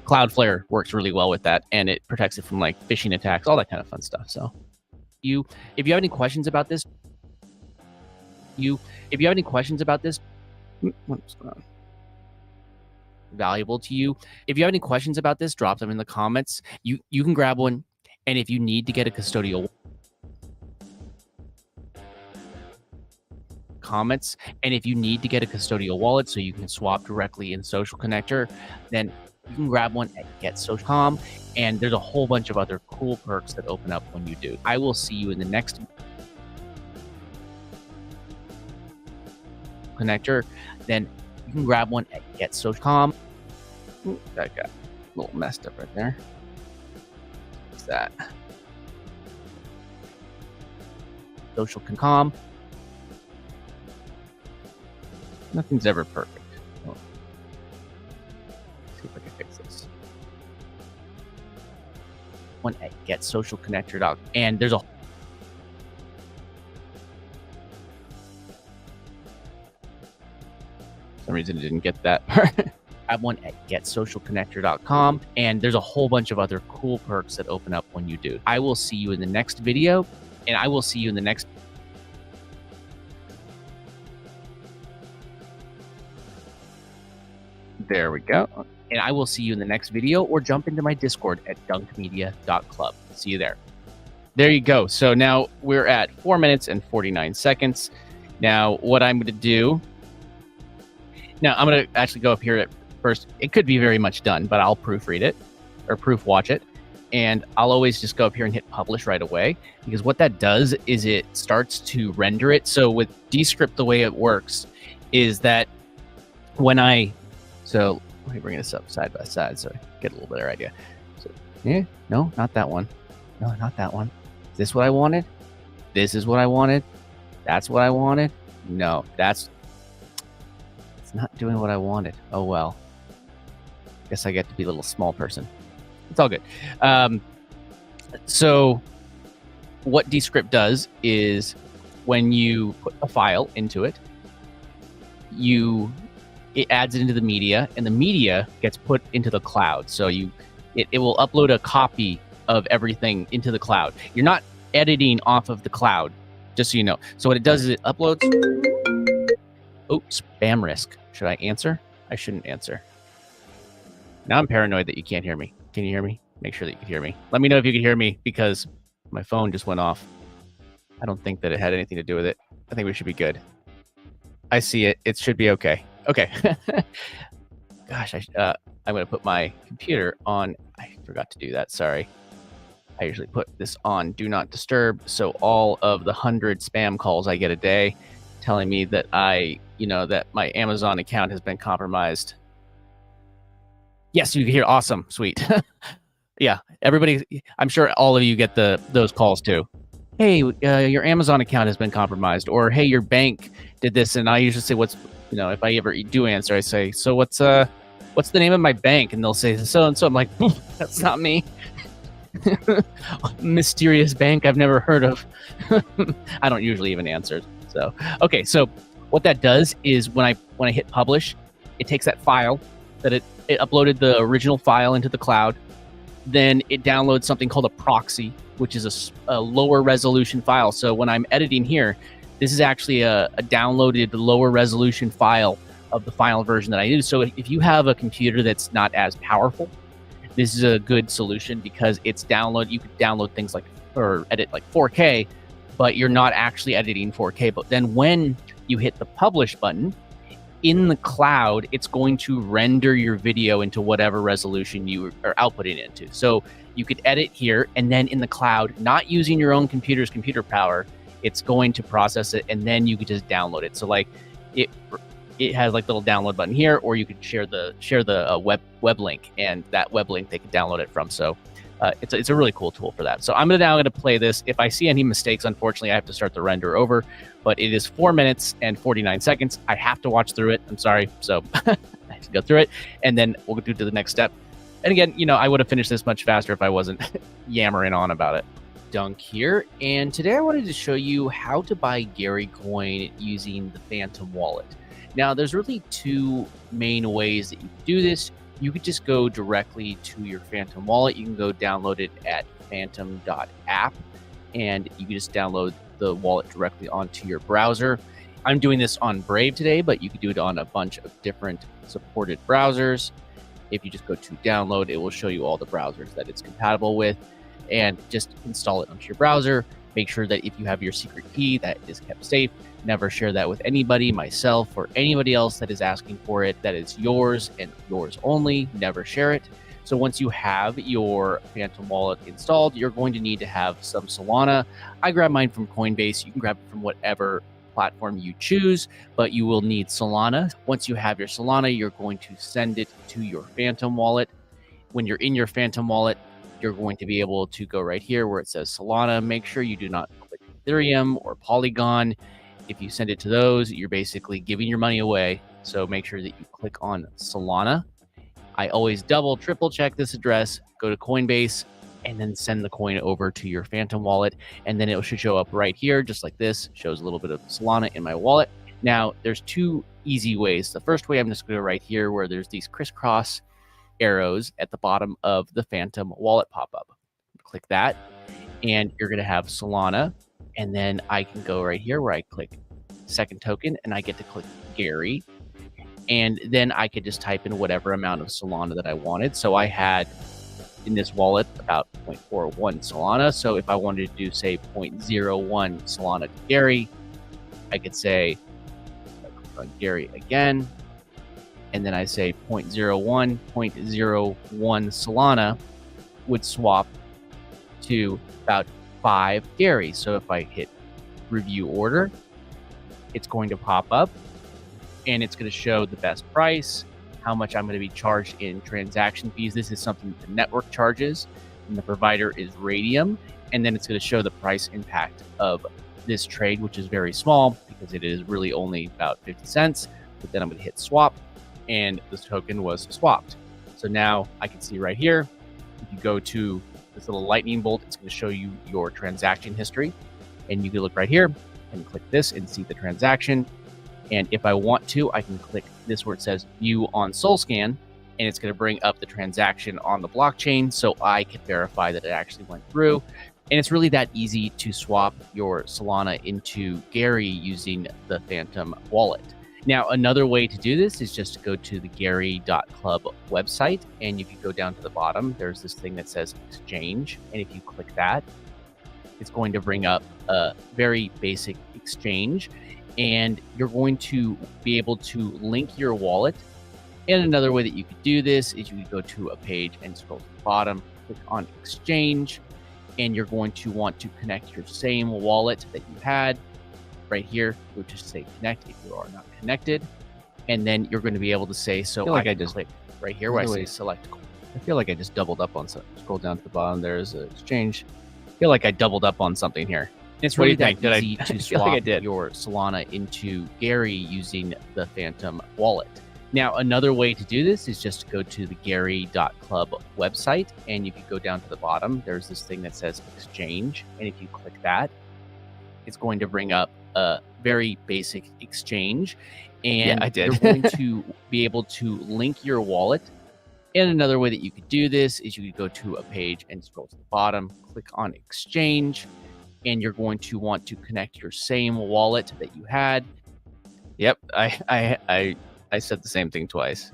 Cloudflare works really well with that, and it protects it from phishing attacks, all that kind of fun stuff. So if you have any questions about this, what's going on? Valuable to you. If you have any questions about this, drop them in the comments. You can grab one. And if you need to get a custodial wallet so you can swap directly in Social Connector, then you can grab one at getsocial.com. And there's a whole bunch of other cool perks that open up when you do. I will see you in the next connector. Then you can grab one at getsocial.com. That got a little messed up right there. What's that? Social.com. Nothing's ever perfect. Oh. See if I can fix this. One at getsocialconnector.com. And there's a for some reason I didn't get that part. I have one at getsocialconnector.com, and there's a whole bunch of other cool perks that open up when you do. I will see you in the next video, and I will see you in the next. There we go. And I will see you in the next video, or jump into my Discord at dunkmedia.club. See you there. There you go. So now we're at 4 minutes and 49 seconds. Now, what I'm going to do. Now, I'm going to actually go up here at first. It could be very much done, but I'll proofread it or proof watch it. and I'll always just go up here and hit publish right away, because what that does is it starts to render it. So with DESCRIPT, the way it works is that when so let me bring this up side by side so I get a little better idea. So, yeah, no, not that one. No, not that one. Is this what I wanted? This is what I wanted. That's what I wanted. No, it's not doing what I wanted. Oh, well. Guess I get to be a little small person. It's all good. So what DESCRIPT does is when you put a file into it, it adds it into the media, and the media gets put into the cloud. So it will upload a copy of everything into the cloud. You're not editing off of the cloud, just so you know. So what it does is it uploads. Oh, spam risk. Should I answer? I shouldn't answer. Now I'm paranoid that you can't hear me. Can you hear me? Make sure that you can hear me. Let me know if you can hear me, because my phone just went off. I don't think that it had anything to do with it. I think we should be good. I see it. It should be okay. Okay. Gosh, I'm going to put my computer on. I forgot to do that. Sorry. I usually put this on Do Not Disturb, so all of the 100 spam calls I get a day telling me that that my Amazon account has been compromised. Yes, you can hear. Awesome. Sweet. Yeah, everybody, I'm sure all of you get those calls too. Hey, your Amazon account has been compromised, or hey, your bank did this. And I usually say, if I ever do answer, I say, so what's the name of my bank? And they'll say so and so. I'm like, that's not me. Mysterious bank I've never heard of. I don't usually even answer. So okay, so what that does is when I hit publish, it takes that file that it uploaded the original file into the cloud. Then it downloads something called a proxy, which is a lower resolution file. So when I'm editing here, this is actually a downloaded lower resolution file of the final version that I use. So if you have a computer that's not as powerful, this is a good solution, because you could download things or edit like 4K, but you're not actually editing 4K. But then when you hit the publish button in the cloud, it's going to render your video into whatever resolution you are outputting it into. So you could edit here, and then in the cloud, not using your own computer's computer power, it's going to process it, and then you could just download it. So like it has like little download button here, or you could share the web link, and that web link they could download it from. So it's a really cool tool for that. So I'm now going to play this. If I see any mistakes, unfortunately, I have to start the render over, but it is 4 minutes and 49 seconds. I have to watch through it. I'm sorry. So I have to go through it, and then we'll go to the next step. And again, I would have finished this much faster if I wasn't yammering on about it. Dunk here, and today I wanted to show you how to buy Gary coin using the Phantom wallet. Now, there's really two main ways that you can do this. You could just go directly to your Phantom wallet. You can go download it at phantom.app, and you can just download the wallet directly onto your browser. I'm doing this on Brave today, but you could do it on a bunch of different supported browsers. If you just go to download, it will show you all the browsers that it's compatible with, and just install it onto your browser. Make sure that if you have your secret key, that is kept safe. Never share that with anybody, myself, or anybody else that is asking for it. That is yours and yours only. Never share it. So once you have your Phantom wallet installed, you're going to need to have some Solana. I grabbed mine from Coinbase. You can grab it from whatever platform you choose, but you will need Solana. Once you have your Solana, you're going to send it to your Phantom wallet. When you're in your Phantom wallet, you're going to be able to go right here where it says Solana. Make sure you do not click Ethereum or Polygon. If you send it to those, you're basically giving your money away. So make sure that you click on Solana. I always triple check this address, go to Coinbase, and then send the coin over to your Phantom wallet. And then it should show up right here, just like this. Shows a little bit of Solana in my wallet. Now, there's two easy ways. The first way, I'm just going to go right here where there's these crisscross arrows at the bottom of the Phantom wallet pop-up. Click that, and you're going to have Solana. And then I can go right here where I click second token, and I get to click Gary. And then I could just type in whatever amount of Solana that I wanted. So I had in this wallet about 0.41 Solana. So if I wanted to do, say, 0.01 Solana to Gary, I could say, click on Gary again. And then I say 0.01 Solana would swap to about 5 Gary. So if I hit review order, it's going to pop up and it's going to show the best price, how much I'm going to be charged in transaction fees. This is something that the network charges, and the provider is Radium. And then it's going to show the price impact of this trade, which is very small because it is really only about 50 cents. But then I'm going to hit swap, and this token was swapped. So now I can see right here, if you go to this little lightning bolt, it's going to show you your transaction history. And you can look right here and click this and see the transaction. And if I want to, I can click this where it says view on SolScan, and it's going to bring up the transaction on the blockchain so I can verify that it actually went through. And it's really that easy to swap your Solana into Gary using the Phantom wallet. Now, another way to do this is just to go to the Gary.club website, and if you go down to the bottom, there's this thing that says exchange. And if you click that, it's going to bring up a very basic exchange, and you're going to be able to link your wallet. And another way that you could do this is you could go to a page and scroll to the bottom, click on exchange, and you're going to want to connect your same wallet that you had right here. You'll just say connect if you are not connected. And then you're going to be able to say, so I just click right here where I say select. I feel like I just doubled up on something. Scroll down to the bottom. There's an exchange. I feel like I doubled up on something here. It's really that easy to swap your Solana into Gary using the Phantom wallet. Now, another way to do this is just to go to the Gary.club website, and if you go down to the bottom, there's this thing that says exchange, and if you click that, it's going to bring up a very basic exchange, and you're going to be able to link your wallet. And another way that you could do this is you could go to a page and scroll to the bottom, click on exchange, and you're going to want to connect your same wallet that you had. Yep, I said the same thing twice.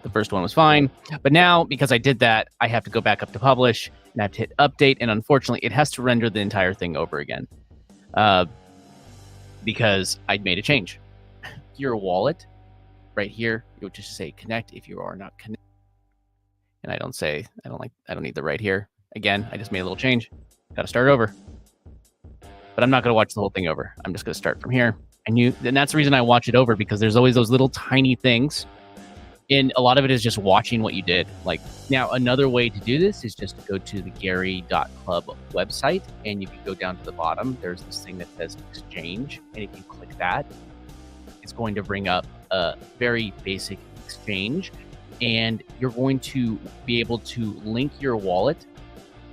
The first one was fine, but now because I did that, I have to go back up to publish and I have to hit update, and unfortunately, it has to render the entire thing over again because I'd made a change. Your wallet right here, you'll just say connect if you are not connected, and I don't need the right here. Again, I just made a little change. Got to start over. But I'm not going to watch the whole thing over. I'm just going to start from here. And that's the reason I watch it over, because there's always those little tiny things. And a lot of it is just watching what you did. Like, now, another way to do this is just to go to the Gary.club website. And if you go down to the bottom, there's this thing that says exchange. And if you click that, it's going to bring up a very basic exchange. And you're going to be able to link your wallet.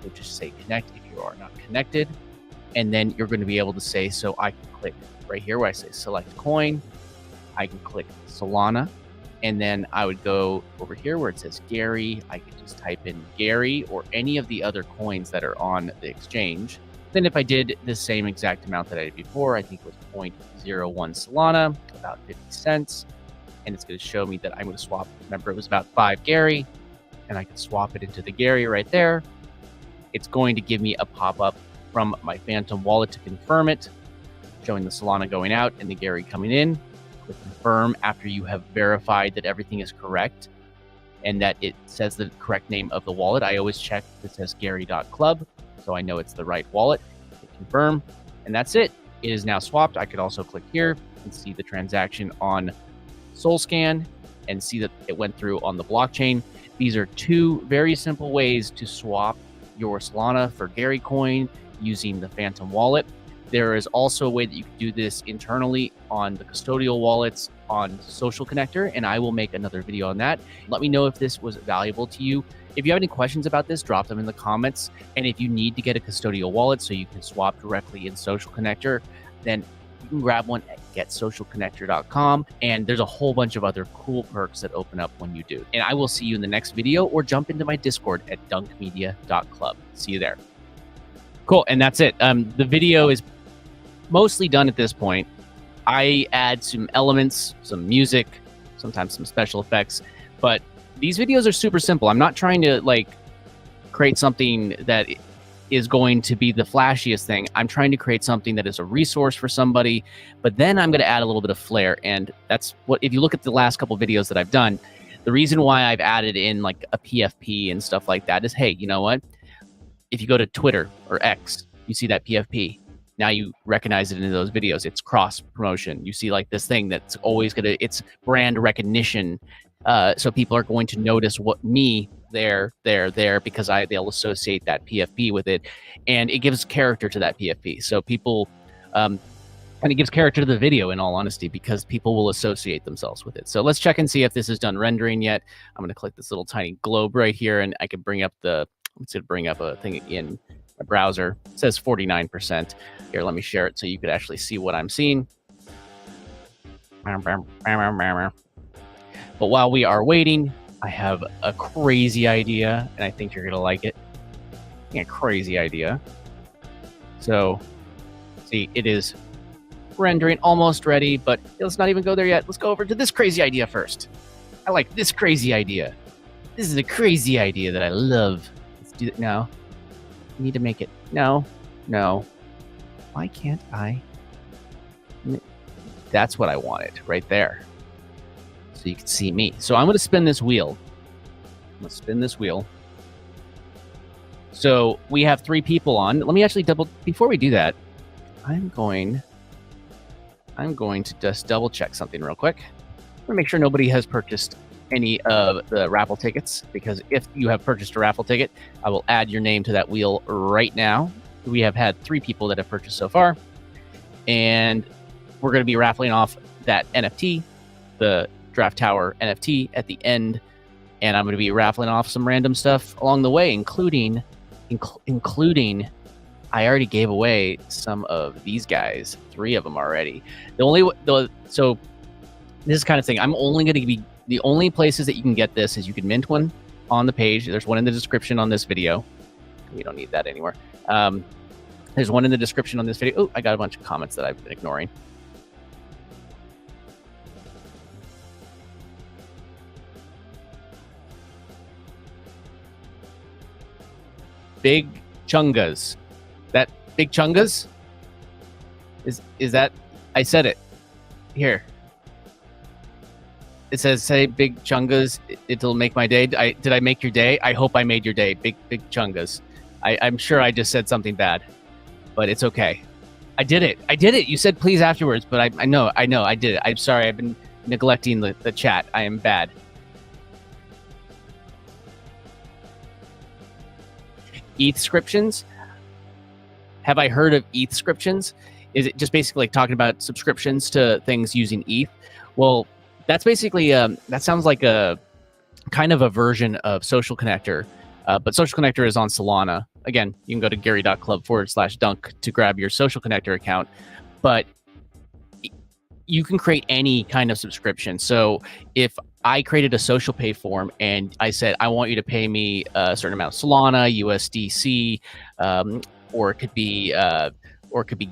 You'll just say connect if you are not connected. And then you're going to be able to say, so I can click right here where I say select coin. I can click Solana. And then I would go over here where it says Gary. I could just type in Gary or any of the other coins that are on the exchange. Then if I did the same exact amount that I did before, I think it was 0.01 Solana, about 50 cents. And it's going to show me that I'm going to swap. Remember, it was about 5 Gary. And I can swap it into the Gary right there. It's going to give me a pop-up from my Phantom wallet to confirm it, showing the Solana going out and the Gary coming in. Click confirm after you have verified that everything is correct and that it says the correct name of the wallet. I always check if it says Gary.club, so I know it's the right wallet. Click confirm, and that's it. It is now swapped. I could also click here and see the transaction on SolScan and see that it went through on the blockchain. These are two very simple ways to swap your Solana for Gary coin using the Phantom wallet. There is also a way that you can do this internally on the custodial wallets on Social Connector, and I will make another video on that. Let me know if this was valuable to you. If you have any questions about this, drop them in the comments. And if you need to get a custodial wallet so you can swap directly in Social Connector, then you can grab one at getsocialconnector.com. And there's a whole bunch of other cool perks that open up when you do. And I will see you in the next video, or jump into my Discord at dunkmedia.club. See you there. Cool, and that's it. The video is mostly done at this point. I add some elements, some music, sometimes some special effects, but these videos are super simple. I'm not trying to create something that is going to be the flashiest thing. I'm trying to create something that is a resource for somebody, but then I'm going to add a little bit of flair. And that's what, if you look at the last couple videos that I've done, the reason why I've added in a PFP and stuff like that is, hey, you know what? if you go to Twitter or X, you see that PFP. Now you recognize it in those videos. It's cross promotion. You see like this thing that's always gonna, it's brand recognition. So people are going to notice what me there because they'll associate that PFP with it, and it gives character to that PFP. So people, and it gives character to the video, in all honesty, because people will associate themselves with it. So let's check and see if this is done rendering yet. I'm going to click this little tiny globe right here, and I can bring up the, let's bring up a thing in my browser. It says 49%. Here, let me share it so you could actually see what I'm seeing. But while we are waiting, I have a crazy idea, and I think you're going to like it. Yeah, crazy idea. So, see, it is rendering, almost ready, but let's not even go there yet. Let's go over to this crazy idea first. I like this crazy idea. This is a crazy idea that I love. Let's do it now. I need to make it. No. Why can't I? That's what I wanted right there. So you can see me. So I'm going to spin this wheel. So we have 3 people on. Let me actually before we do that, I'm going to just double check something real quick. I'm going to make sure nobody has purchased any of the raffle tickets, because if you have purchased a raffle ticket, I will add your name to that wheel right now. We have had 3 people that have purchased so far, and we're going to be raffling off that NFT, the Draft Tower NFT, at the end, and I'm going to be raffling off some random stuff along the way, including I already gave away some of these guys, 3 of them already. So this is kind of thing. I'm only going to be, the only places that you can get this is you can mint one on the page. There's one in the description on this video. We don't need that anymore. There's one in the description on this video. Oh, I got a bunch of comments that I've been ignoring. Big Chungas. That Big Chungas? Is that, I said it. Here. It says, say Big Chungas, it'll make my day. Did I make your day? I hope I made your day. Big Chungas. I'm sure I just said something bad, but it's okay. I did it. You said please afterwards, but I know, I did it. I'm sorry. I've been neglecting the chat. I am bad. ETHscriptions. Have I heard of ETHscriptions? Is it just basically like talking about subscriptions to things using ETH? Well, that's basically, that sounds like a kind of a version of Social Connector, but Social Connector is on Solana. Again, you can go to gary.club/dunk to grab your Social Connector account, but you can create any kind of subscription. So if I created a social pay form and I said, I want you to pay me a certain amount of Solana, USDC, or it could be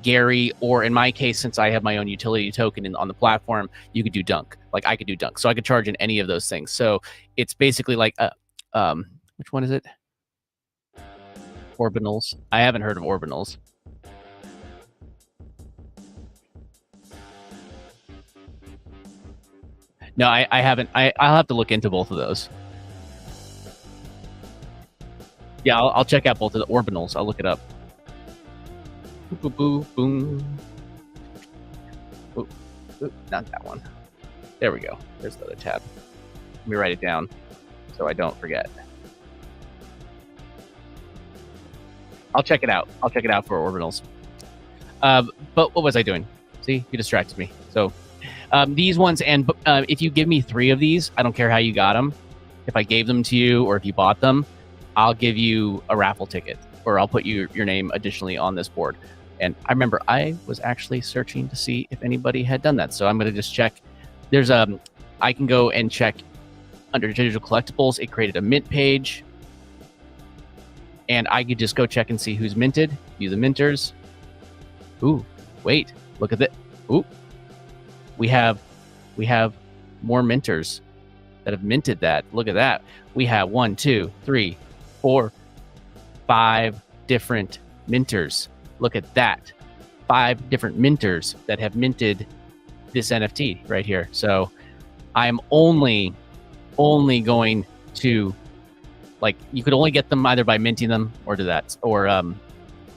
Gary, or in my case, since I have my own utility token on the platform, you could do Dunk. Like I could do Dunk. So I could charge in any of those things. So it's basically like, which one is it? Orbitals. I haven't heard of Orbitals. No, I haven't. I'll have to look into both of those. Yeah, I'll check out both of the Orbitals. I'll look it up. Boom, boom. Ooh, not that one. There we go. There's the other tab. Let me write it down so I don't forget. I'll check it out. I'll check it out for Orbitals. But what was I doing? See, you distracted me. So these ones, and if you give me 3 of these, I don't care how you got them. If I gave them to you or if you bought them, I'll give you a raffle ticket, or I'll put your name additionally on this board. And I remember I was actually searching to see if anybody had done that. So I'm going to just check. There's I can go and check under digital collectibles. It created a mint page, and I could just go check and see who's minted. View the minters. Ooh, wait, look at that. Ooh, we have more minters that have minted that. Look at that. We have 1, 2, 3, 4, 5 different minters. Look at that. 5 different minters that have minted this NFT right here. So I'm only going to Like, you could only get them either by minting them or do that, or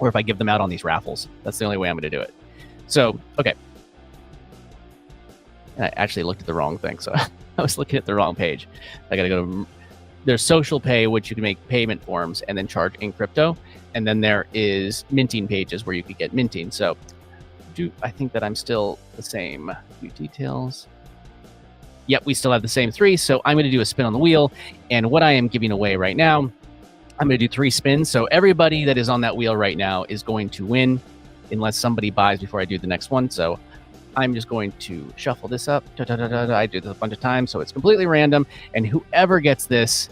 if I give them out on these raffles. That's the only way I'm going to do it. So, okay. I actually looked at the wrong thing, so I was looking at the wrong page. I got to go to... There's social pay, which you can make payment forms and then charge in crypto. And then there is minting pages where you could get minting. So I think that I'm still the same. View details. Yep, we still have the same 3. So I'm going to do a spin on the wheel. And what I am giving away right now, I'm going to do 3 spins. So everybody that is on that wheel right now is going to win unless somebody buys before I do the next one. So I'm just going to shuffle this up. I did this a bunch of times, so it's completely random. And whoever gets this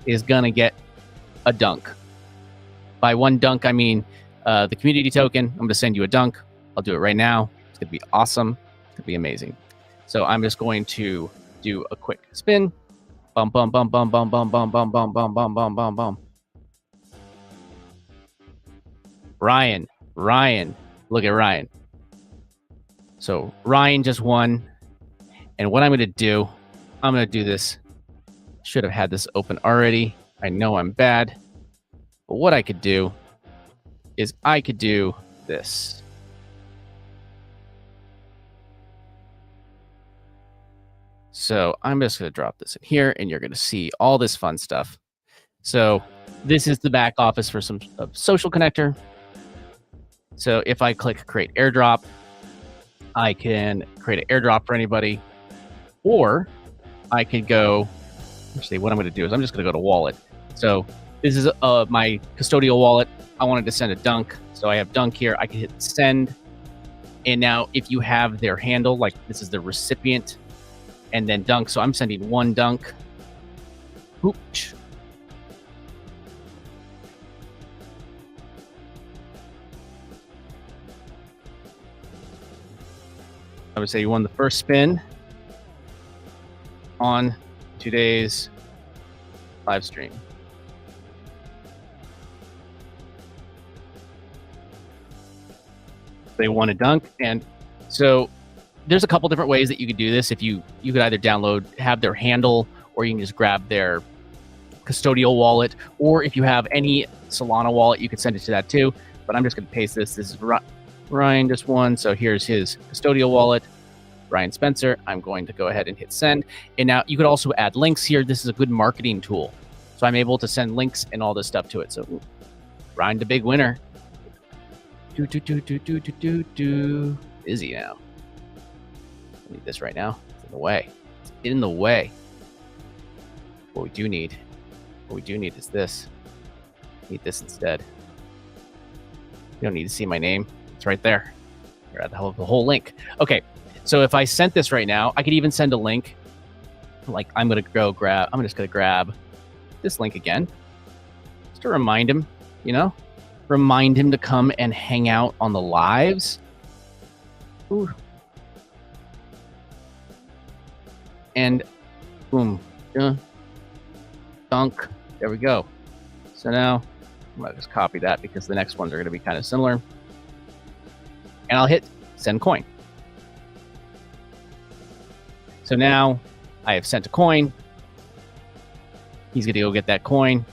is going to get a dunk. By one dunk, I mean the community token. I'm going to send you a dunk. I'll do it right now. It's going to be awesome. It's going to be amazing. So I'm just going to do a quick spin. Bum, bum, bum, bum, bum, bum, bum, bum, bum, bum, bum, bum, bum, bum. Ryan. Look at Ryan. So Ryan just won. And what I'm going to do, I'm going to do this. Should have had this open already. I know I'm bad. But what I could do is I could do this. So I'm just going to drop this in here, and you're going to see all this fun stuff. So this is the back office for some social connector. So if I click create airdrop, I can create an airdrop for anybody, or I could go, actually what I'm going to do is I'm just going to go to wallet. So this is my custodial wallet. I wanted to send a dunk. So I have dunk here. I can hit send. And now if you have their handle, like this is the recipient and then dunk. So I'm sending 1 dunk. Oops. I would say you won the first spin on today's live stream. They won a dunk. And so there's a couple different ways that you could do this. If you could either have their handle, or you can just grab their custodial wallet, or if you have any Solana wallet, you could send it to that too. But I'm just going to paste this. This is Ryan just won. So here's his custodial wallet, Ryan Spencer. I'm going to go ahead and hit send. And now you could also add links here. This is a good marketing tool. So I'm able to send links and all this stuff to it. So Ryan, the big winner. Busy now. I need this right now. It's in the way. It's in the way. What we do need is this. I need this instead. You don't need to see my name. It's right there. You're at the whole link. Okay, so if I sent this right now, I could even send a link. Like I'm just gonna grab this link again, just to remind him, remind him to come and hang out on the lives. Ooh. And boom, dunk. There we go. So now I'm gonna just copy that because the next ones are gonna be kind of similar. And I'll hit send coin. So now I have sent a coin. He's going to go get that coin.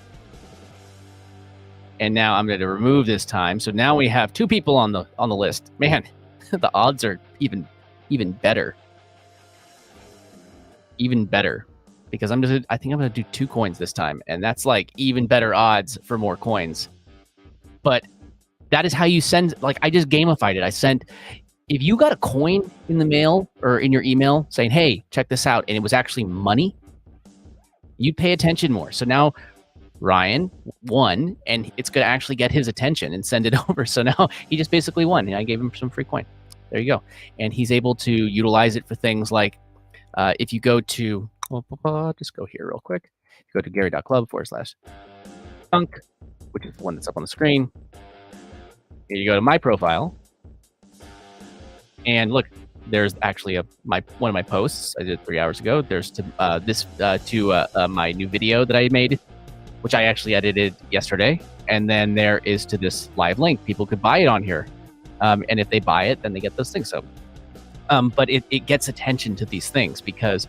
And now I'm going to remove this time. So now we have 2 people on the list. Man, the odds are even better. Even better. Because I think I'm going to do 2 coins this time. And that's like even better odds for more coins. But that is how you send, like I just gamified it. If you got a coin in the mail or in your email saying, hey, check this out, and it was actually money, you'd pay attention more. So now Ryan won, and it's going to actually get his attention and send it over. So now he just basically won, and I gave him some free coin. There you go. And he's able to utilize it for things like if you go to, just go here real quick. Go to gary.club/dunk, which is the one that's up on the screen. Here you go to my profile. And look, there's actually one of my posts I did 3 hours ago. There's my new video that I made, which I actually edited yesterday. And then there is to this live link. People could buy it on here. And if they buy it, then they get those things. So, but it gets attention to these things because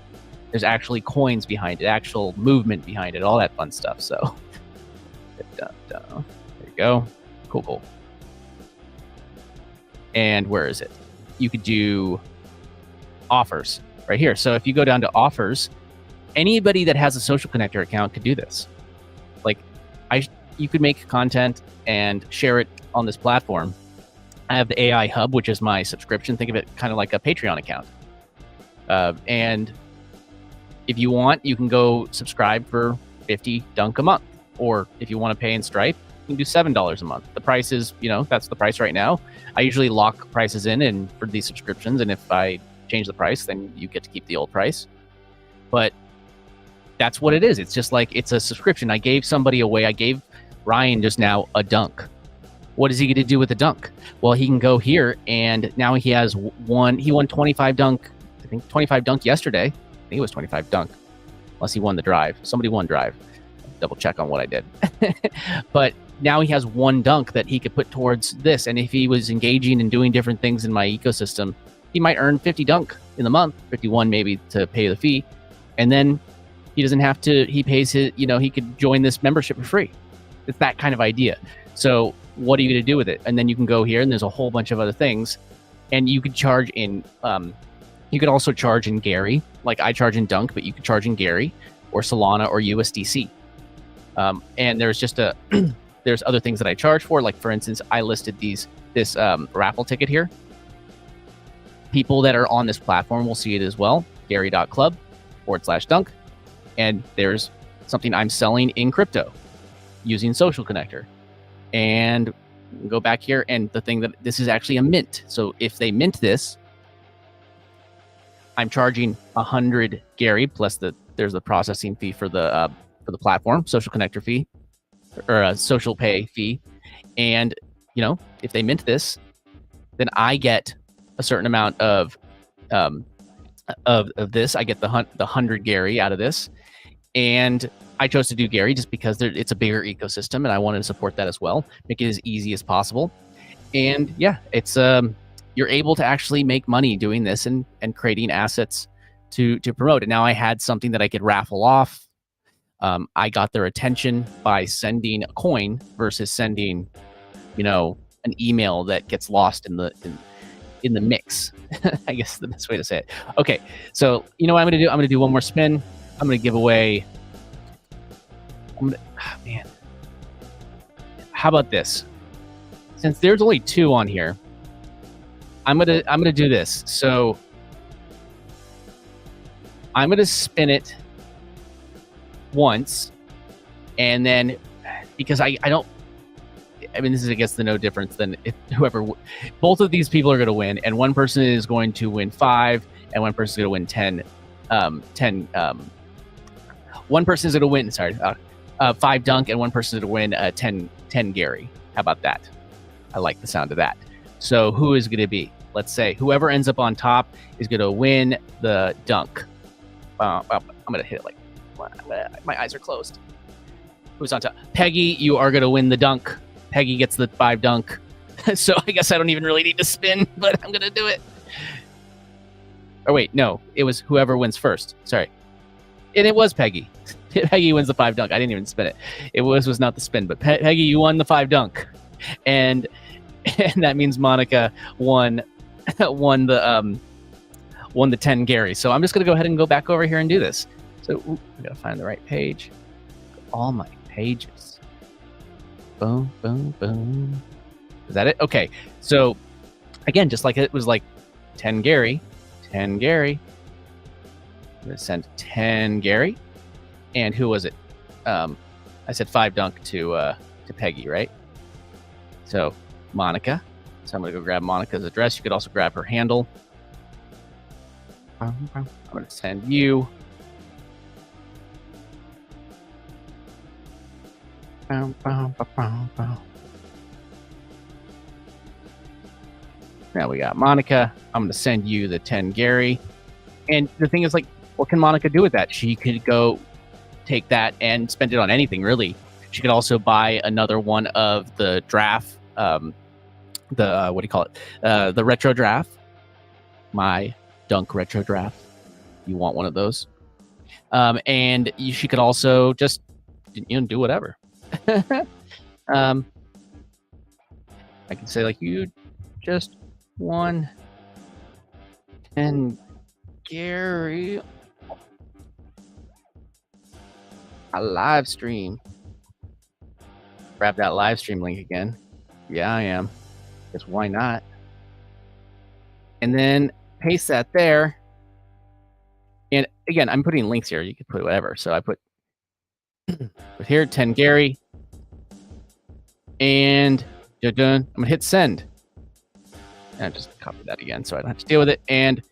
There's actually coins behind it, actual movement behind it, all that fun stuff. So there you go. Cool. And where is it? You could do offers right here. So if you go down to offers, anybody that has a social connector account could do this. Like you could make content and share it on this platform. I have the AI Hub, which is my subscription. Think of it kind of like a Patreon account. And if you want, you can go subscribe for 50 dunk a month. Or if you want to pay in Stripe, you can do $7 a month. The price is, that's the price right now. I usually lock prices in for these subscriptions. And if I change the price, then you get to keep the old price. But that's what it is. It's just like, it's a subscription. I gave somebody away. I gave Ryan just now a dunk. What is he going to do with the dunk? Well, he can go here, and now he has he won 25 dunk. I think 25 dunk yesterday. I think it was 25 dunk, unless he won the drive. Somebody won drive. Double check on what I did. But now he has one dunk that he could put towards this. And if he was engaging and doing different things in my ecosystem, he might earn 50 dunk in the month, 51 maybe to pay the fee. And then he doesn't have to, he pays his, he could join this membership for free. It's that kind of idea. So what are you going to do with it? And then you can go here and there's a whole bunch of other things. And you could charge in, you could also charge in Gary. Like I charge in Dunk, but you could charge in Gary or Solana or USDC. And there's just there's other things that I charge for. Like for instance, I listed this raffle ticket here. People that are on this platform will see it as well. Gary.club/dunk. And there's something I'm selling in crypto using Social Connector. And go back here, and the thing that this is actually a mint. So if they mint this, I'm charging 100 Gary plus there's the processing fee for the platform, Social Connector fee, or a social pay fee. And if they mint this, then I get a certain amount of this. I get the 100 Gary out of this, and I chose to do Gary just because it's a bigger ecosystem, and I wanted to support that as well, make it as easy as possible. And yeah, it's you're able to actually make money doing this and creating assets to promote it. Now I had something that I could raffle off. I got their attention by sending a coin versus sending, an email that gets lost in the mix. I guess the best way to say it. Okay, so what I'm gonna do? I'm gonna do one more spin. I'm gonna give away. Man, how about this? Since there's only 2 on here, I'm gonna do this. So I'm gonna spin it once, and then because I mean, this is, I guess, the no difference than if both of these people are going to win, and one person is going to win 5 and one person is going to win 10 one person is going to win 5 dunk, and one person is going to win 10 Gary. How about that? I like the sound of that. So who is going to be? Let's say whoever ends up on top is going to win the dunk. I'm going to hit it like my eyes are closed. Who's on top? Peggy, you are going to win the dunk. Peggy gets the 5 dunk. So I guess I don't even really need to spin, but I'm going to do it. Or wait, no, it was whoever wins first. Sorry. And it was Peggy. Peggy wins the 5 dunk. I didn't even spin it. It was not the spin, but Peggy, you won the 5 dunk. And that means Monica won the 10 Gary. So I'm just going to go ahead and go back over here and do this. So I got to find the right page. All my pages. Boom, boom, boom. Is that it? Okay. So again, just like it was like 10 Gary, 10 Gary. I'm going to send 10 Gary. And who was it? I said 5 dunk to Peggy, right? So Monica. So I'm going to go grab Monica's address. You could also grab her handle. I'm going to send you. Now we got Monica. I'm going to send you the 10 Gary. And the thing is, like, what can Monica do with that? She could go take that and spend it on anything, really. She could also buy another one of the draft, what do you call it? The retro draft. My dunk retro draft. You want one of those? And she could also just, do whatever. I can say like, you just won 10 Gary. A live stream. Grab that live stream link again. Yeah, I am. Because why not? And then paste that there. And again, I'm putting links here. You could put whatever. So I put here 10 Gary. And I'm going to hit send. And I just copy that again so I don't have to deal with it. And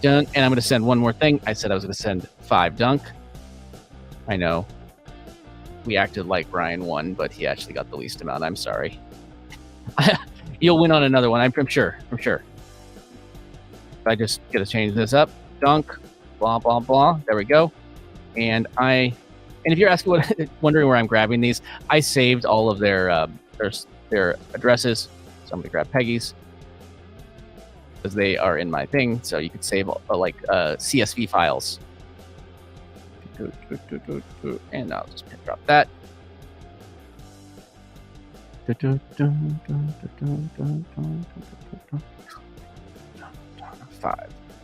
done. And I'm going to send one more thing. I said I was going to send 5 dunk. I know. We acted like Brian won, but he actually got the least amount. I'm sorry. You'll win on another one. I'm sure. I just got to change this up. Dunk. Blah, blah, blah. There we go. And if you're asking wondering where I'm grabbing these, I saved all of their addresses. So I'm going to grab Peggy's because they are in my thing. So you could save CSV files. And I'll just drop that. 5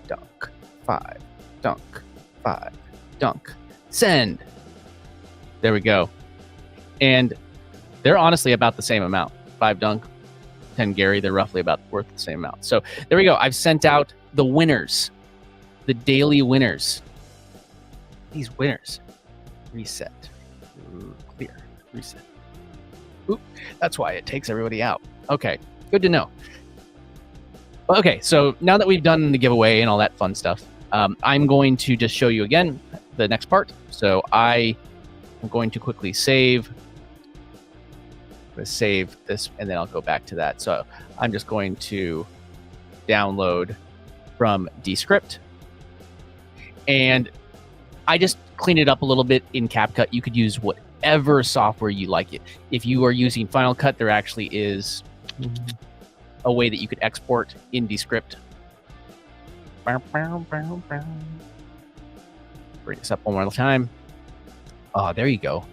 dunk, 5 dunk, 5 dunk. Send. There we go. And they're honestly about the same amount. 5 dunk, 10 Gary. They're roughly about worth the same amount. So there we go. I've sent out the winners, the daily winners. These winners. Reset. Clear. Reset. Oop. That's why it takes everybody out. Okay. Good to know. Okay. So now that we've done the giveaway and all that fun stuff, I'm going to just show you again the next part. So I am going to quickly save. I'm going to save this and then I'll go back to that. So I'm just going to download from DESCRIPT. And I just clean it up a little bit in CapCut. You could use whatever software you like it. If you are using Final Cut, there actually is a way that you could export in DESCRIPT. Bring this up one more time. Oh, there you go.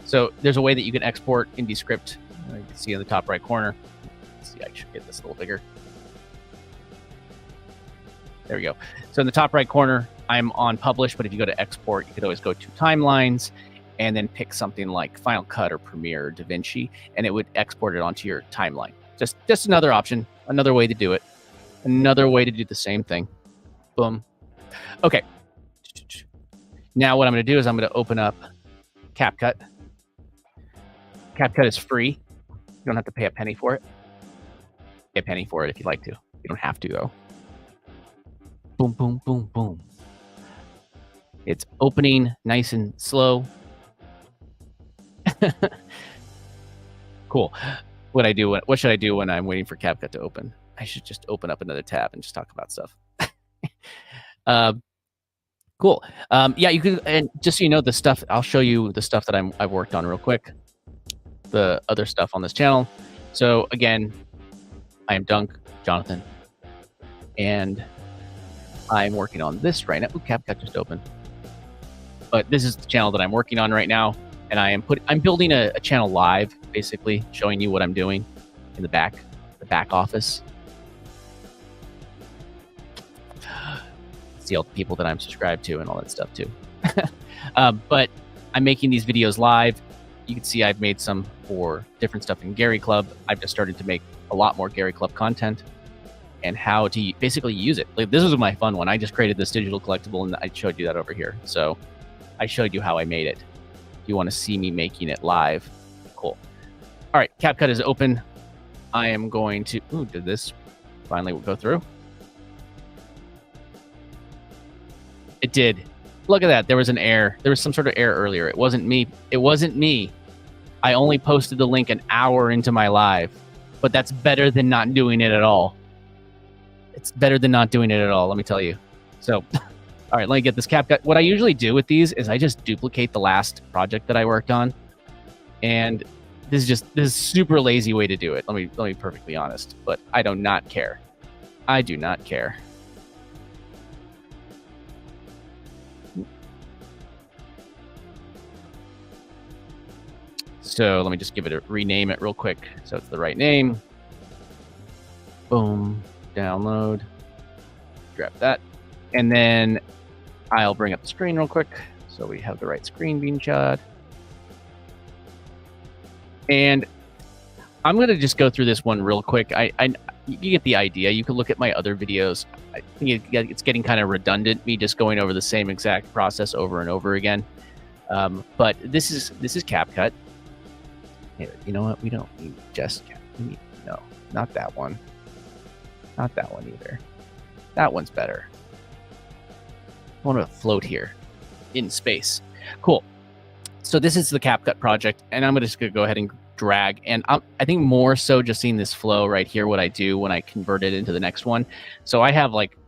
So there's a way that you can export in DESCRIPT. You can see in the top right corner. Let's see, I should get this a little bigger. There we go. So in the top right corner, I'm on publish, but if you go to export, you could always go to timelines and then pick something like Final Cut or Premiere or DaVinci, and it would export it onto your timeline. Just another option, another way to do it, another way to do the same thing. Boom. Okay. Now what I'm going to do is I'm going to open up CapCut. CapCut is free. You don't have to pay a penny for it. Pay a penny for it if you'd like to. You don't have to, though. Boom, boom, boom, boom. It's opening nice and slow. Cool. What should I do when I'm waiting for CapCut to open? I should just open up another tab and just talk about stuff. Cool. Yeah, you could, and just so you know, the stuff, I'll show you the stuff that I've worked on real quick. The other stuff on this channel. So again, I am Dunk Jonathan, and I'm working on this right now. Ooh, CapCut just opened. But this is the channel that I'm working on right now, and I'm building a channel live, basically showing you what I'm doing in the back office. See all the people that I'm subscribed to and all that stuff too. But I'm making these videos live. You can see I've made some for different stuff in Gary Club. I've just started to make a lot more Gary Club content and how to basically use it. Like, this was my fun one. I just created this digital collectible and I showed you that over here. So I showed you how I made it. If you want to see me making it live, cool. All right, CapCut is open. I am going to, did this finally go through? It did. Look at that. There was an error. There was some sort of error earlier. It wasn't me. It wasn't me. I only posted the link an hour into my live, but that's better than not doing it at all. It's better than not doing it at all, let me tell you. So, all right, let me get this CapCut. What I usually do with these is I just duplicate the last project that I worked on. And this is a super lazy way to do it. Let me be perfectly honest, but I do not care. I do not care. So let me just give it a rename it real quick so it's the right name. Boom, download, grab that. And then I'll bring up the screen real quick so we have the right screen being shot. And I'm going to just go through this one real quick. You get the idea. You can look at my other videos. I think it's getting kind of redundant, me just going over the same exact process over and over again. But this is CapCut. Here, you know what? We don't need just CapCut. We need, no, not that one. Not that one either. That one's better. I want to float here in space. Cool. So this is the CapCut project, and I'm just going to go ahead and drag. And I think more so just seeing this flow right here, what I do when I convert it into the next one. So I have like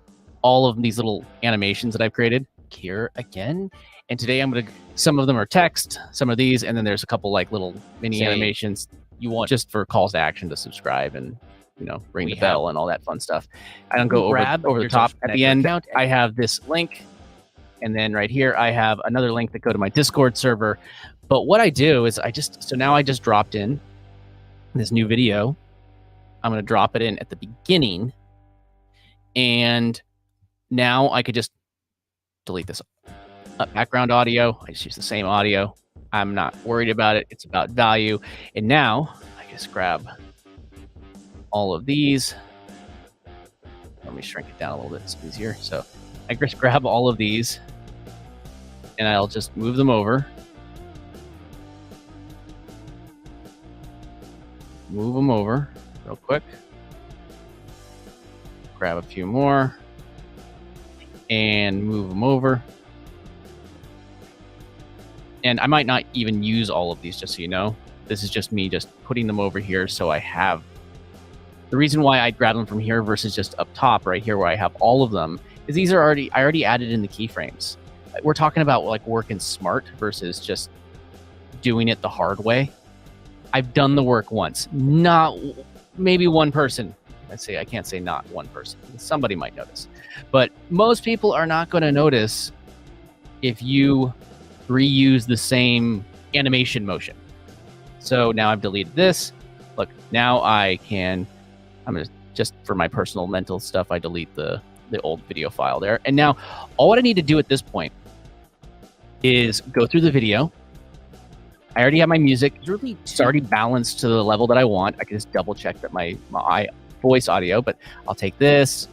all of these little animations that I've created here again. And today I'm going to, some of them are text, some of these, and then there's a couple like little mini animations you want just for calls to action to subscribe and, you know, ring the bell and all that fun stuff. I don't go over the top. At the end, I have this link. And then right here, I have another link that go to my Discord server. But what I do is so now I just dropped in this new video. I'm going to drop it in at the beginning. And now I could just delete this background audio. I just use the same audio. I'm not worried about it. It's about value. And now I just grab all of these. Let me shrink it down a little bit. It's easier. So I just grab all of these and I'll just move them over. Move them over real quick. Grab a few more and move them over. And I might not even use all of these, just so you know. This is just me just putting them over here so I have. The reason why I grab them from here versus just up top right here where I have all of them is these are I already added in the keyframes. We're talking about like working smart versus just doing it the hard way. I've done the work once, not maybe one person. I can't say not one person. Somebody might notice, but most people are not going to notice if you reuse the same animation motion. So now I've deleted this. Look, now I'm going to, just for my personal mental stuff, I delete the old video file there. And now all what I need to do at this point is go through the video. I already have my music. It's already balanced to the level that I want. I can just double check that my voice audio, but I'll take this.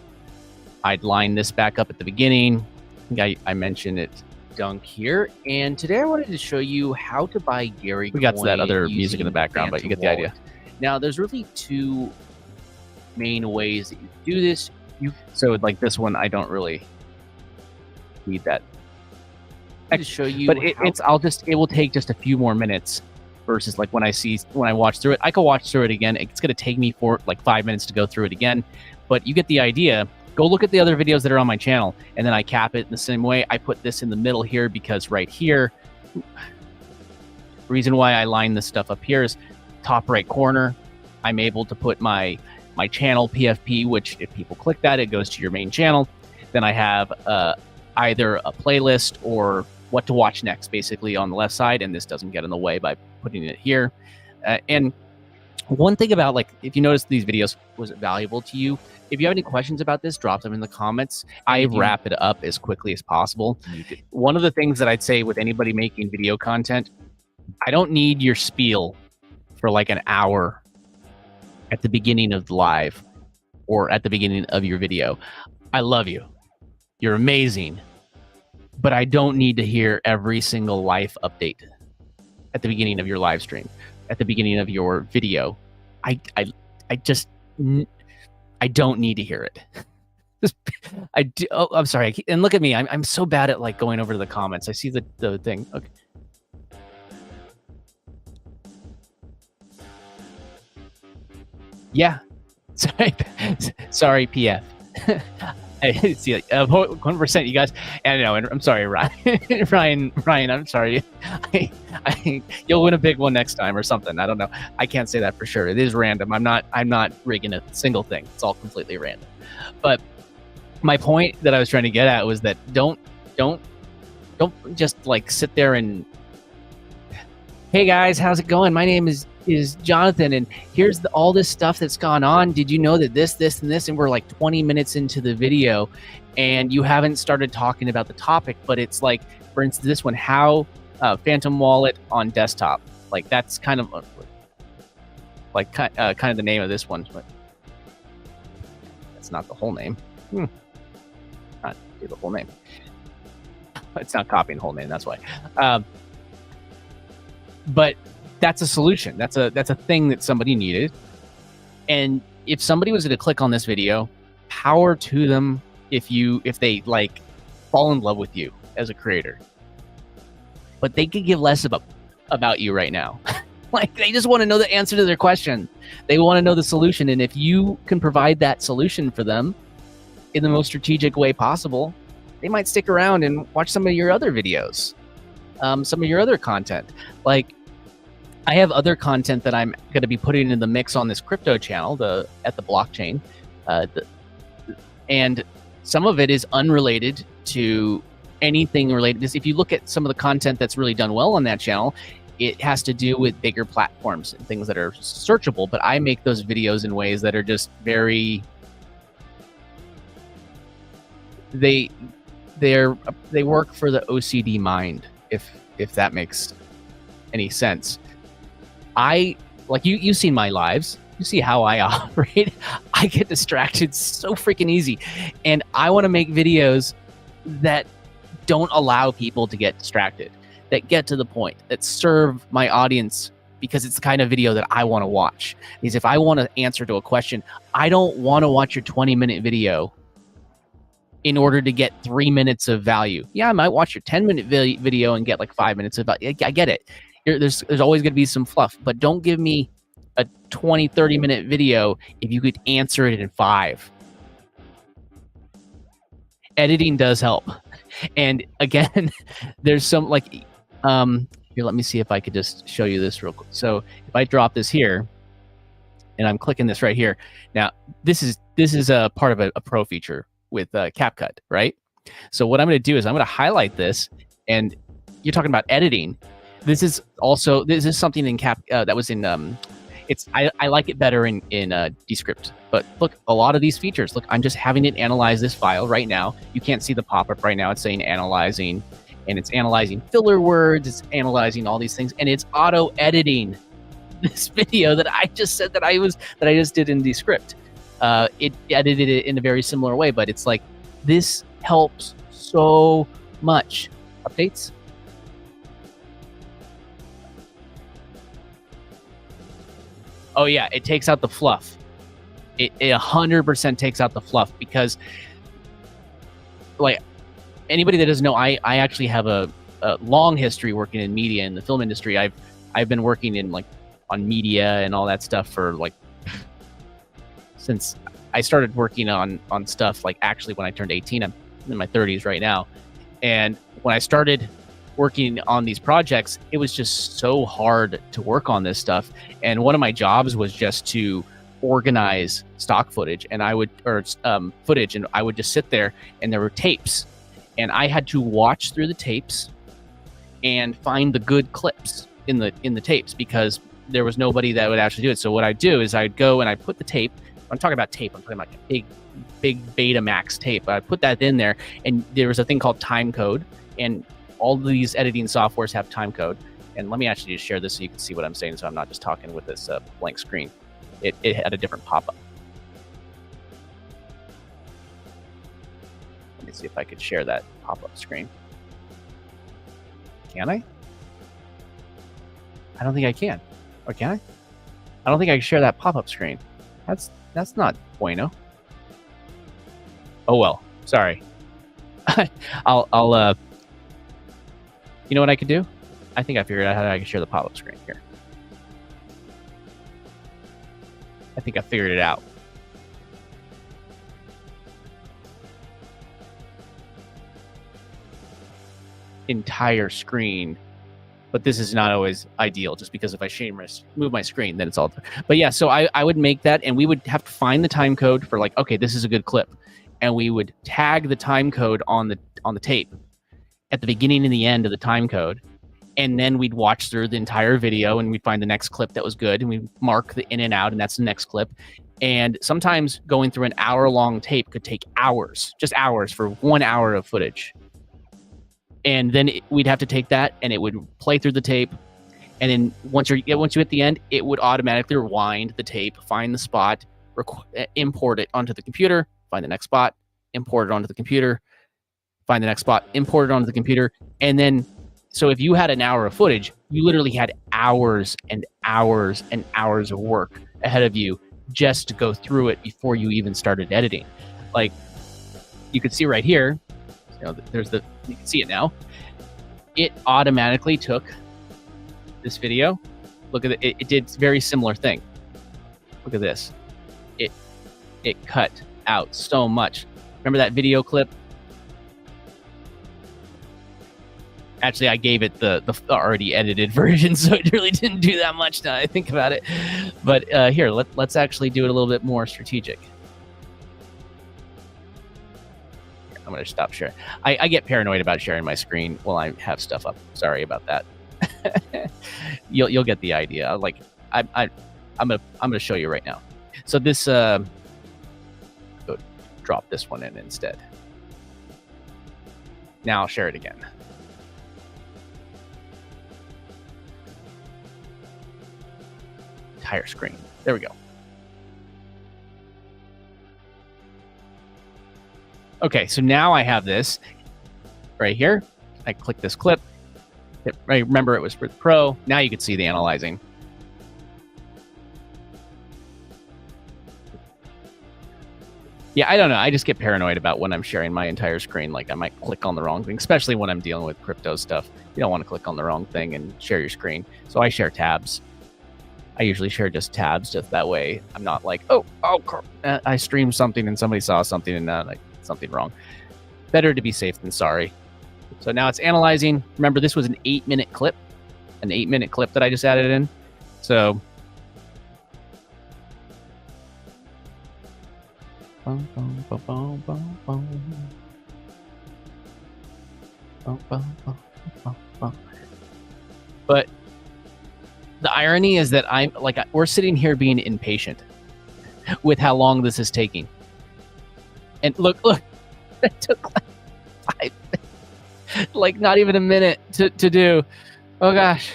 I'd line this back up at the beginning. I think I mentioned it dunk here. And today I wanted to show you how to buy Gary. We got that other music in the background, but you get the idea. Now there's really two main ways that you do this. So like this one, I don't really need that to show you, but it will take just a few more minutes versus like when I watch through it. I could watch through it again. It's going to take me for like 5 minutes to go through it again, but you get the idea. Go look at the other videos that are on my channel, and then I cap it in the same way. I put this in the middle here because right here, reason why I line this stuff up here is top right corner. I'm able to put my channel PFP, which if people click that, it goes to your main channel. Then I have either a playlist or what to watch next, basically on the left side, and this doesn't get in the way by putting it here. And one thing about, like, if you notice these videos, was it valuable to you? If you have any questions about this, drop them in the comments. I wrap it up as quickly as possible. One of the things that I'd say with anybody making video content, I don't need your spiel for like an hour at the beginning of the live or at the beginning of your video. I love you. You're amazing. But I don't need to hear every single life update at the beginning of your live stream, at the beginning of your video. I don't need to hear it. I do. Oh, I'm sorry. And look at me. I'm so bad at like going over to the comments. I see the thing. Okay. Yeah. Sorry, PF. I see, like 100%, you guys. And no, I'm sorry, Ryan. Ryan, I'm sorry. You'll win a big one next time or something. I don't know. I can't say that for sure. It is random. I'm not rigging a single thing. It's all completely random. But my point that I was trying to get at was that don't just like sit there and Hey guys, how's it going? My name is Jonathan, and here's all this stuff that's gone on. Did you know that this, and this, and we're like 20 minutes into the video, and you haven't started talking about the topic, but it's like, for instance, this one, how Phantom Wallet on desktop. Like that's kind of like kind of the name of this one, but that's not the whole name. Not do the whole name. It's not copying the whole name. That's why. But that's a solution. That's a thing that somebody needed. And if somebody was going to click on this video, power to them if they like fall in love with you as a creator. But they could give less about you right now. Like they just want to know the answer to their question. They want to know the solution. And if you can provide that solution for them in the most strategic way possible, they might stick around and watch some of your other videos. Some of your other content. Like I have other content that I'm going to be putting in the mix on this crypto channel, at the blockchain, and some of it is unrelated to anything related. If you look at some of the content that's really done well on that channel, it has to do with bigger platforms and things that are searchable. But I make those videos in ways that are just very they work for the OCD mind. If that makes any sense. I like you've seen my lives. You see how I operate. I get distracted so freaking easy. And I want to make videos that don't allow people to get distracted, that get to the point, that serve my audience, because it's the kind of video that I want to watch. Because if I want to answer to a question, I don't want to watch your 20-minute video in order to get 3 minutes of value. Yeah, I might watch your 10-minute video and get like 5 minutes of value. I get it. There's always going to be some fluff, but don't give me a 20, 30-minute video if you could answer it in 5. Editing does help. And again, there's some like, here, let me see if I could just show you this real quick. So if I drop this here, and I'm clicking this right here. Now, this is a part of a pro feature with CapCut, right? So what I'm going to do is I'm going to highlight this, and you're talking about editing. This is something in that was in I like it better in DESCRIPT. But look, a lot of these features. Look, I'm just having it analyze this file right now. You can't see the pop-up right now. It's saying analyzing, and it's analyzing filler words. It's analyzing all these things, and it's auto editing this video that I just said that I just did in DESCRIPT. It edited it in a very similar way, but it's like, this helps so much. Updates? Oh yeah, it takes out the fluff. It 100% takes out the fluff, because like anybody that doesn't know, I actually have a long history working in media in the film industry. I've been working in like on media and all that stuff for like since I started working on stuff like actually when I turned 18. I'm in my 30s right now. And when I started working on these projects, it was just so hard to work on this stuff. And one of my jobs was just to organize stock footage, and footage, and I would just sit there, and there were tapes, and I had to watch through the tapes and find the good clips in the tapes, because there was nobody that would actually do it. So what I'd do is I'd go and I'd put the tape. I'm talking about tape. I'm talking about a big Betamax tape. I put that in there, and there was a thing called time code, and all of these editing softwares have time code. And let me actually just share this so you can see what I'm saying, so I'm not just talking with this blank screen. It had a different pop-up. Let me see if I could share that pop-up screen. Can I? I don't think I can. Or can I? I don't think I can share that pop-up screen. That's not bueno. Oh well, sorry. I'll you know what I could do? I think I figured out how I can share the pop-up screen here. I think I figured it out. Entire screen, but this is not always ideal, just because if I move my screen, then it's all. But yeah, so I would make that, and we would have to find the time code for like, okay, this is a good clip, and we would tag the time code on the tape at the beginning and the end of the time code, And then we'd watch through the entire video and we'd find the next clip that was good. And we'd mark the in and out, and that's the next clip. And sometimes going through an hour-long tape could take hours, just hours for 1 hour of footage. And then we'd have to take that and it would play through the tape. And then once you hit the end, it would automatically rewind the tape, find the spot, import it onto the computer, find the next spot, import it onto the computer, find the next spot, import it onto the computer. And then, so if you had an hour of footage, you literally had hours and hours and hours of work ahead of you just to go through it before you even started editing. Like you could see right here, you know, you can see it now. It automatically took this video. Look at it. It did a very similar thing. Look at this. It cut out so much. Remember that video clip? Actually, I gave it the already edited version, so it really didn't do that much now I think about it. But here, let's actually do it a little bit more strategic. Here, I'm going to stop sharing. I get paranoid about sharing my screen while I have stuff up. Sorry about that. You'll get the idea. Like I'm gonna show you right now. So this go drop this one in instead. Now I'll share it again. Entire screen. There we go. Okay, so now I have this right here. I click this clip. Remember, it was for the Pro. Now you can see the analyzing. Yeah, I don't know. I just get paranoid about when I'm sharing my entire screen. Like I might click on the wrong thing, especially when I'm dealing with crypto stuff. You don't want to click on the wrong thing and share your screen. So I share tabs. I usually share just tabs, just that way I'm not like, oh, I streamed something and somebody saw something and like something wrong. Better to be safe than sorry. So now it's analyzing. Remember, this was an 8-minute clip, that I just added in. So but the irony is that I'm like, we're sitting here being impatient with how long this is taking. And look, it took like 5 minutes, like not even a minute to do. Oh gosh.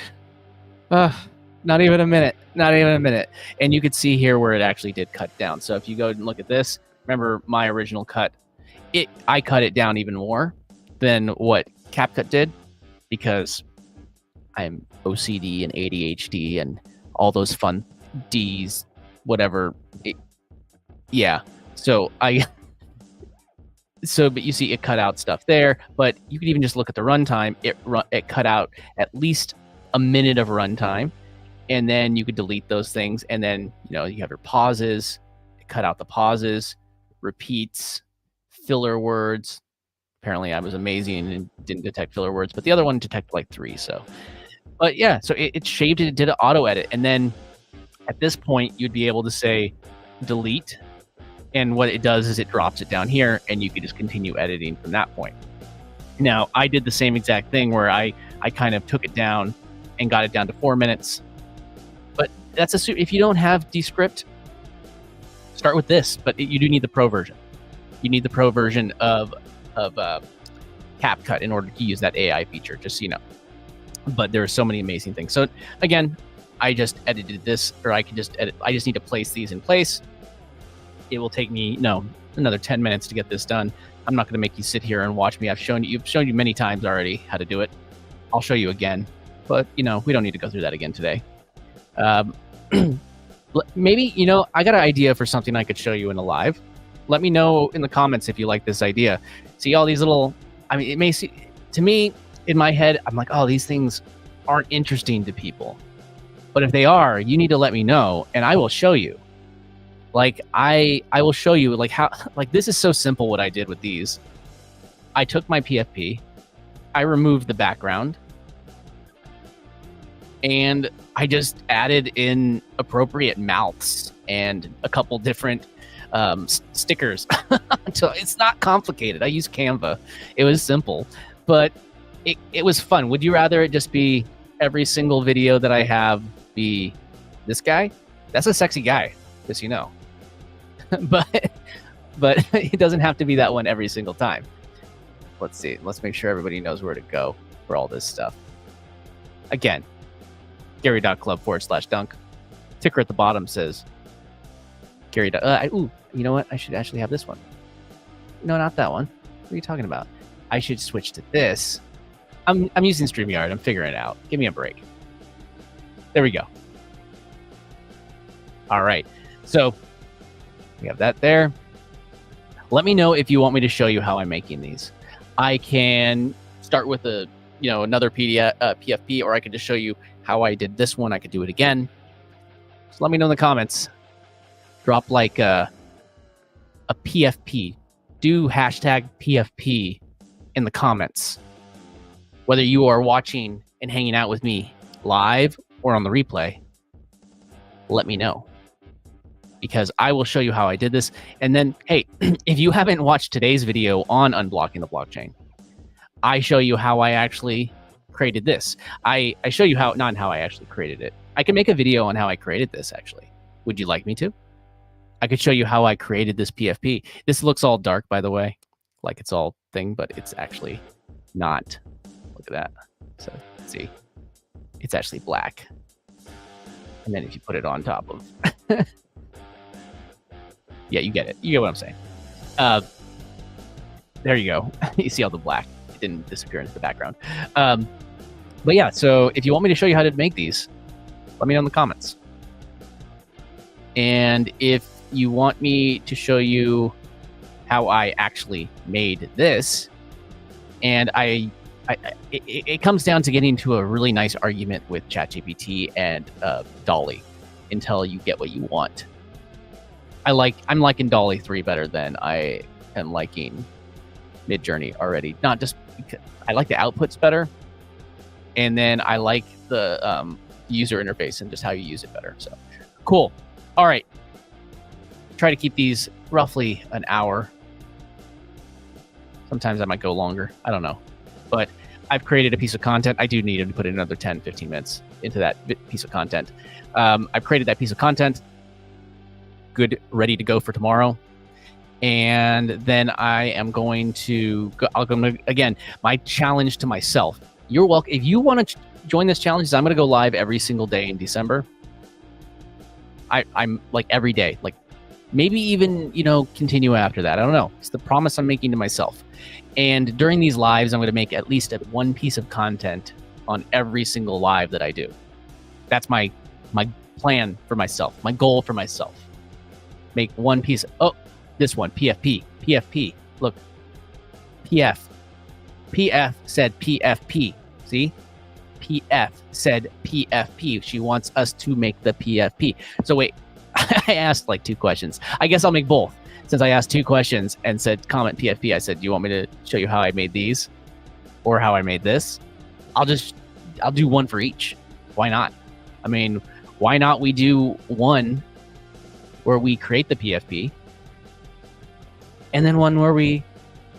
Not even a minute. And you could see here where it actually did cut down. So if you go and look at this, remember my original cut, I cut it down even more than what CapCut did because I'm OCD and ADHD and all those fun D's, whatever. Yeah. So but you see it cut out stuff there, but you can even just look at the runtime. It cut out at least a minute of runtime, and then you could delete those things. And then, you have your pauses, it cut out the pauses, repeats, filler words. Apparently I was amazing and didn't detect filler words, but the other one detected like 3. So, but yeah, so it shaved it, it did an auto edit. And then at this point you'd be able to say delete. And what it does is it drops it down here and you can just continue editing from that point. Now I did the same exact thing where I kind of took it down and got it down to 4 minutes. But that's if you don't have Descript, start with this, but you do need the Pro version. You need the Pro version of CapCut in order to use that AI feature, just so you know. But there are so many amazing things. So again, I just edited this, or I just need to place these in place. It will take me another 10 minutes to get this done. I'm not going to make you sit here and watch me. You've shown you many times already how to do it. I'll show you again, but we don't need to go through that again today. Maybe I got an idea for something I could show you in a live. Let me know in the comments if you like this idea. See all these little, it may see, to me in my head, I'm like, oh, these things aren't interesting to people. But if they are, you need to let me know and I will show you. Like I will show you like how, like this is so simple what I did with these. I took my PFP, I removed the background, and I just added in appropriate mouths and a couple different stickers. So it's not complicated. I use Canva. It was simple, but it was fun. Would you rather it just be every single video that I have be this guy? That's a sexy guy, just you know. but it doesn't have to be that one every single time. Let's see. Let's make sure everybody knows where to go for all this stuff. Again, Gary.club/dunk. Ticker at the bottom says Gary. Ooh, you know what? I should actually have this one. No, not that one. What are you talking about? I should switch to this. I'm using StreamYard. I'm figuring it out. Give me a break. There we go. All right. So we have that there. Let me know if you want me to show you how I'm making these. I can start with another PFP, or I could just show you how I did this one. I could do it again. So let me know in the comments. Drop like a PFP. Do hashtag PFP in the comments. Whether you are watching and hanging out with me live or on the replay, let me know. Because I will show you how I did this. And then, hey, if you haven't watched today's video on unblocking the blockchain, I show you how I actually created this. I show you how, not how I actually created it. I can make a video on how I created this, actually. Would you like me to? I could show you how I created this PFP. This looks all dark, by the way, like it's all thing, but it's actually not. Look at that. So, let's see. It's actually black. And then if you put it on top of... yeah, you get it. You get what I'm saying. There you go. You see all the black. It didn't disappear into the background. But yeah, so if you want me to show you how to make these, let me know in the comments. And if you want me to show you how I actually made this, and it comes down to getting into a really nice argument with ChatGPT and DALL-E until you get what you want. I'm liking DALL-E 3 better than I am liking Midjourney already. Not just because I like the outputs better, and then I like the user interface and just how you use it better. So cool. All right. Try to keep these roughly an hour. Sometimes I might go longer. I don't know. But I've created a piece of content. I do need to put in another 10, 15 minutes into that piece of content. I've created that piece of content. Good, ready to go for tomorrow. And then I am going to go, again, my challenge to myself. You're welcome. If you want to join this challenge, I'm going to go live every single day in December. I'm like every day, like maybe even, continue after that. I don't know. It's the promise I'm making to myself. And during these lives, I'm going to make at least one piece of content on every single live that I do. That's my plan for myself, my goal for myself. Make one piece. Oh, this one, PFP. Look, PF said PFP. See? PF said PFP. She wants us to make the PFP. So wait, I asked like 2 questions. I guess I'll make both. Since I asked 2 questions and said comment PFP, I said, do you want me to show you how I made these or how I made this? I'll do one for each. Why not? I mean, why not we do one where we create the PFP and then one where we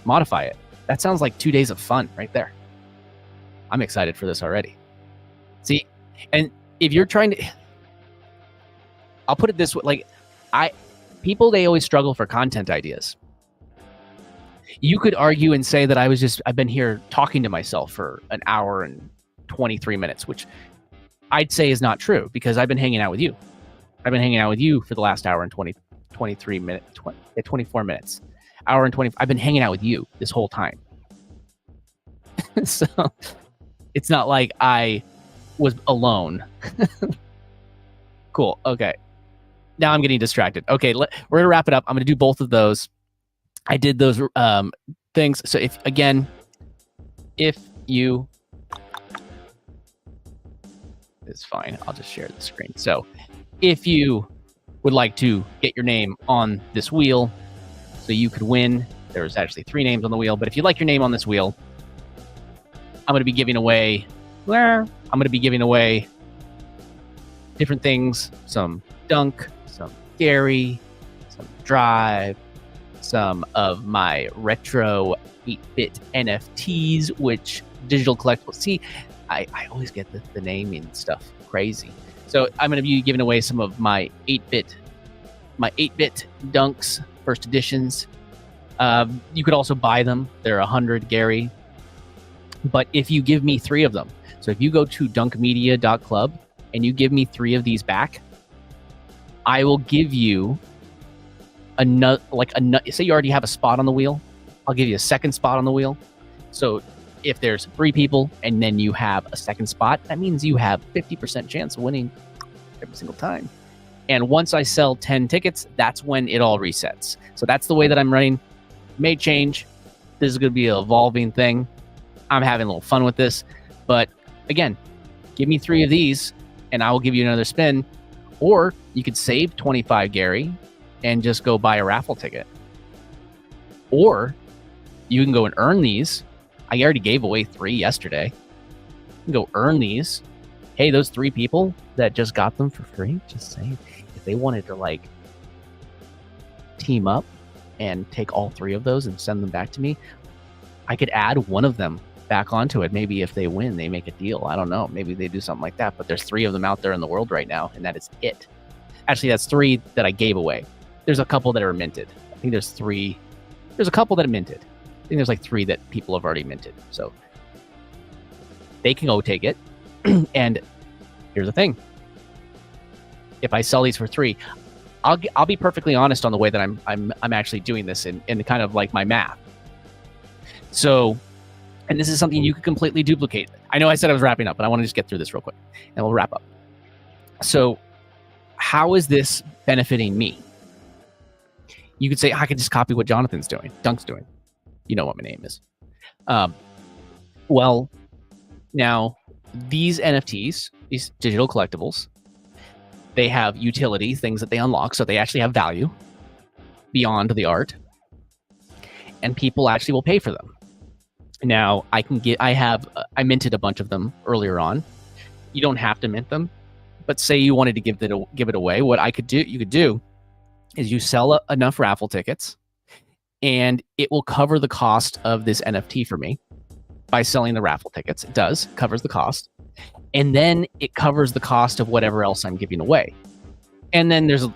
modify it? That sounds like 2 days of fun right there. I'm excited for this already. See, and if you're trying to, I'll put it this way, like people, they always struggle for content ideas. You could argue and say that I've been here talking to myself for an hour and 23 minutes, which I'd say is not true because I've been hanging out with you. I've been hanging out with you for the last hour and 23 minutes, 24 minutes, hour and 20. I've been hanging out with you this whole time. So it's not like I was alone. Cool. Okay. Now I'm getting distracted. Okay, we're going to wrap it up. I'm going to do both of those. I did those things. So if you... It's fine. I'll just share the screen. So if you would like to get your name on this wheel so you could win, there's actually 3 names on the wheel, but if you'd like your name on this wheel, I'm going to be giving away... I'm going to be giving away different things. Some Dunk, some Gary, some Drive, some of my retro 8-bit NFTs, which digital collectibles. See, I always get the naming stuff crazy. So I'm going to be giving away some of my 8-bit dunks, first editions. You could also buy them. They're 100 Gary. But if you give me 3 of them, so if you go to dunkmedia.club and you give me 3 of these back, I will give you another, say you already have a spot on the wheel, I'll give you a second spot on the wheel. So if there's 3 people and then you have a second spot, that means you have 50% chance of winning every single time. And once I sell 10 tickets, that's when it all resets. So that's the way that I'm running. May change. This is going to be an evolving thing. I'm having a little fun with this. But again, give me 3 of these and I will give you another spin. Or you could save 25 Gary and just go buy a raffle ticket. Or you can go and earn these. I already gave away 3 yesterday. You can go earn these. Hey, those 3 people that just got them for free, just saying, if they wanted to like team up and take all 3 of those and send them back to me, I could add one of them back onto it. Maybe if they win, they make a deal. I don't know. Maybe they do something like that. But there's 3 of them out there in the world right now, and that is it. Actually, that's 3 that I gave away. There's a couple that are minted. I think there's 3. There's a couple that are minted. I think there's like 3 that people have already minted. So they can go take it. And here's the thing. If I sell these for 3, I'll be perfectly honest on the way that I'm actually doing this in kind of like my math. So, and this is something you could completely duplicate. I know I said I was wrapping up, but I want to just get through this real quick and we'll wrap up. So how is this benefiting me? You could say, I could just copy what Jonathan's doing, Dunk's doing. You know what my name is. Well, now these NFTs, these digital collectibles, they have utility, things that they unlock. So they actually have value beyond the art. And people actually will pay for them. Now I minted a bunch of them earlier on. You don't have to mint them, but say you wanted to give it away. What you could do is you sell enough raffle tickets and it will cover the cost of this NFT for me by selling the raffle tickets. It covers the cost. And then it covers the cost of whatever else I'm giving away. And then there's a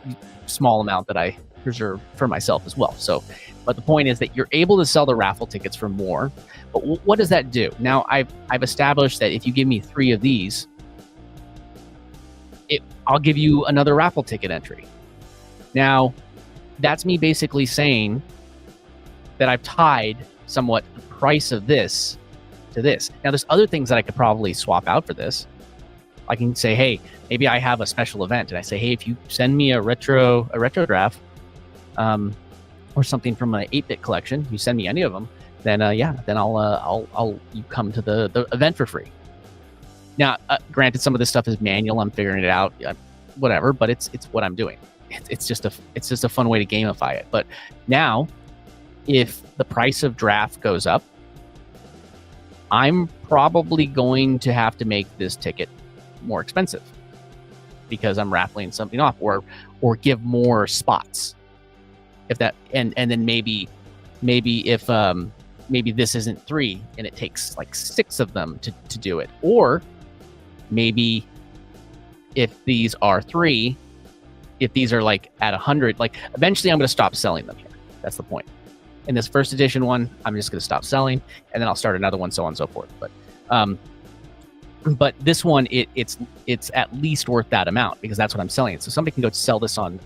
small amount that I reserve for myself as well. So, but the point is that you're able to sell the raffle tickets for more. But what does that do? Now I've established that if you give me 3 of these, I'll give you another raffle ticket entry. Now, that's me basically saying that I've tied somewhat the price of this to this. Now, there's other things that I could probably swap out for this. I can say, hey, maybe I have a special event, and I say, hey, if you send me a retro draft, or something from an 8-bit collection, you send me any of them, then then I'll you come to the event for free. Now, granted, some of this stuff is manual. I'm figuring it out, whatever. But it's what I'm doing. It's just a fun way to gamify it. But now, if the price of draft goes up, I'm probably going to have to make this ticket more expensive because I'm raffling something off, or give more spots. If that and then maybe if maybe this isn't 3 and it takes like 6 of them to do it, or maybe if these are 3, if these are like at 100, like eventually I'm going to stop selling them here. That's the point. In this first edition one, I'm just going to stop selling, and then I'll start another one, so on and so forth. But this one, it's at least worth that amount because that's what I'm selling. So somebody can go sell this on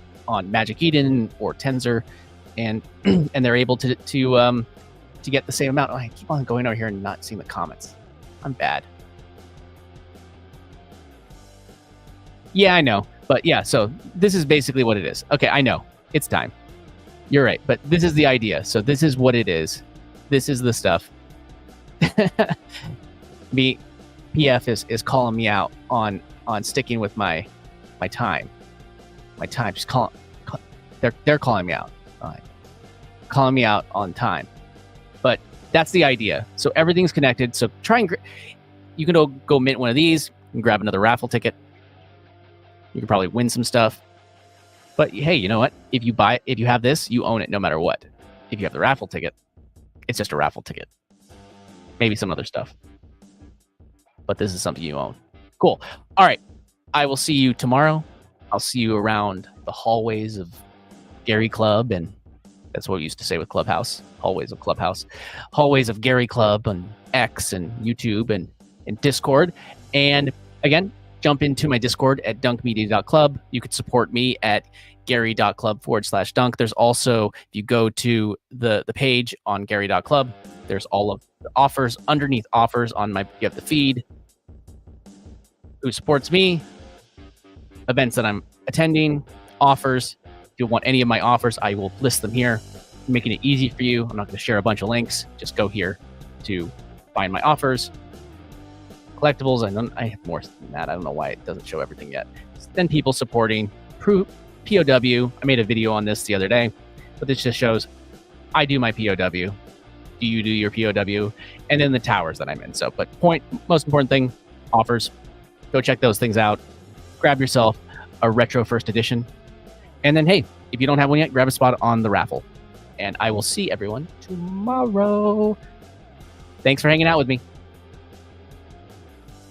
Magic Eden or Tensor, and they're able to get the same amount. Oh, I keep on going over here and not seeing the comments. I'm bad. Yeah, I know. But yeah, so this is basically what it is. Okay, I know. It's time. You're right. But this is the idea. So this is what it is. This is the stuff. PF is calling me out on sticking with my time. My time. Just they're calling me out. Calling me out on time. But that's the idea. So everything's connected. So you can go mint one of these and grab another raffle ticket. You can probably win some stuff. But hey, you know what? If you have this, you own it no matter what. If you have the raffle ticket, it's just a raffle ticket. Maybe some other stuff. but this is something you own. Cool. All right. I will see you tomorrow. I'll see you around the hallways of Gary Club, and that's what we used to say with Clubhouse. Hallways of Clubhouse. Hallways of Gary Club on X and YouTube and Discord. And again, jump into my Discord at dunkmedia.club. You could support me at gary.club/dunk. There's also, if you go to the page on gary.club, there's all of the offers. Underneath offers on my, you have the feed, who supports me, events that I'm attending, offers. If you want any of my offers, I will list them here, making it easy for you. I'm not going to share a bunch of links. Just go here to find my offers. Collectibles, I have more than that. I don't know why it doesn't show everything yet. Then people supporting POW. I made a video on this the other day, but this just shows I do my POW. Do you do your POW? And then the towers that I'm in. So, but most important thing, offers. Go check those things out. Grab yourself a retro first edition. And then, hey, if you don't have one yet, grab a spot on the raffle. And I will see everyone tomorrow. Thanks for hanging out with me.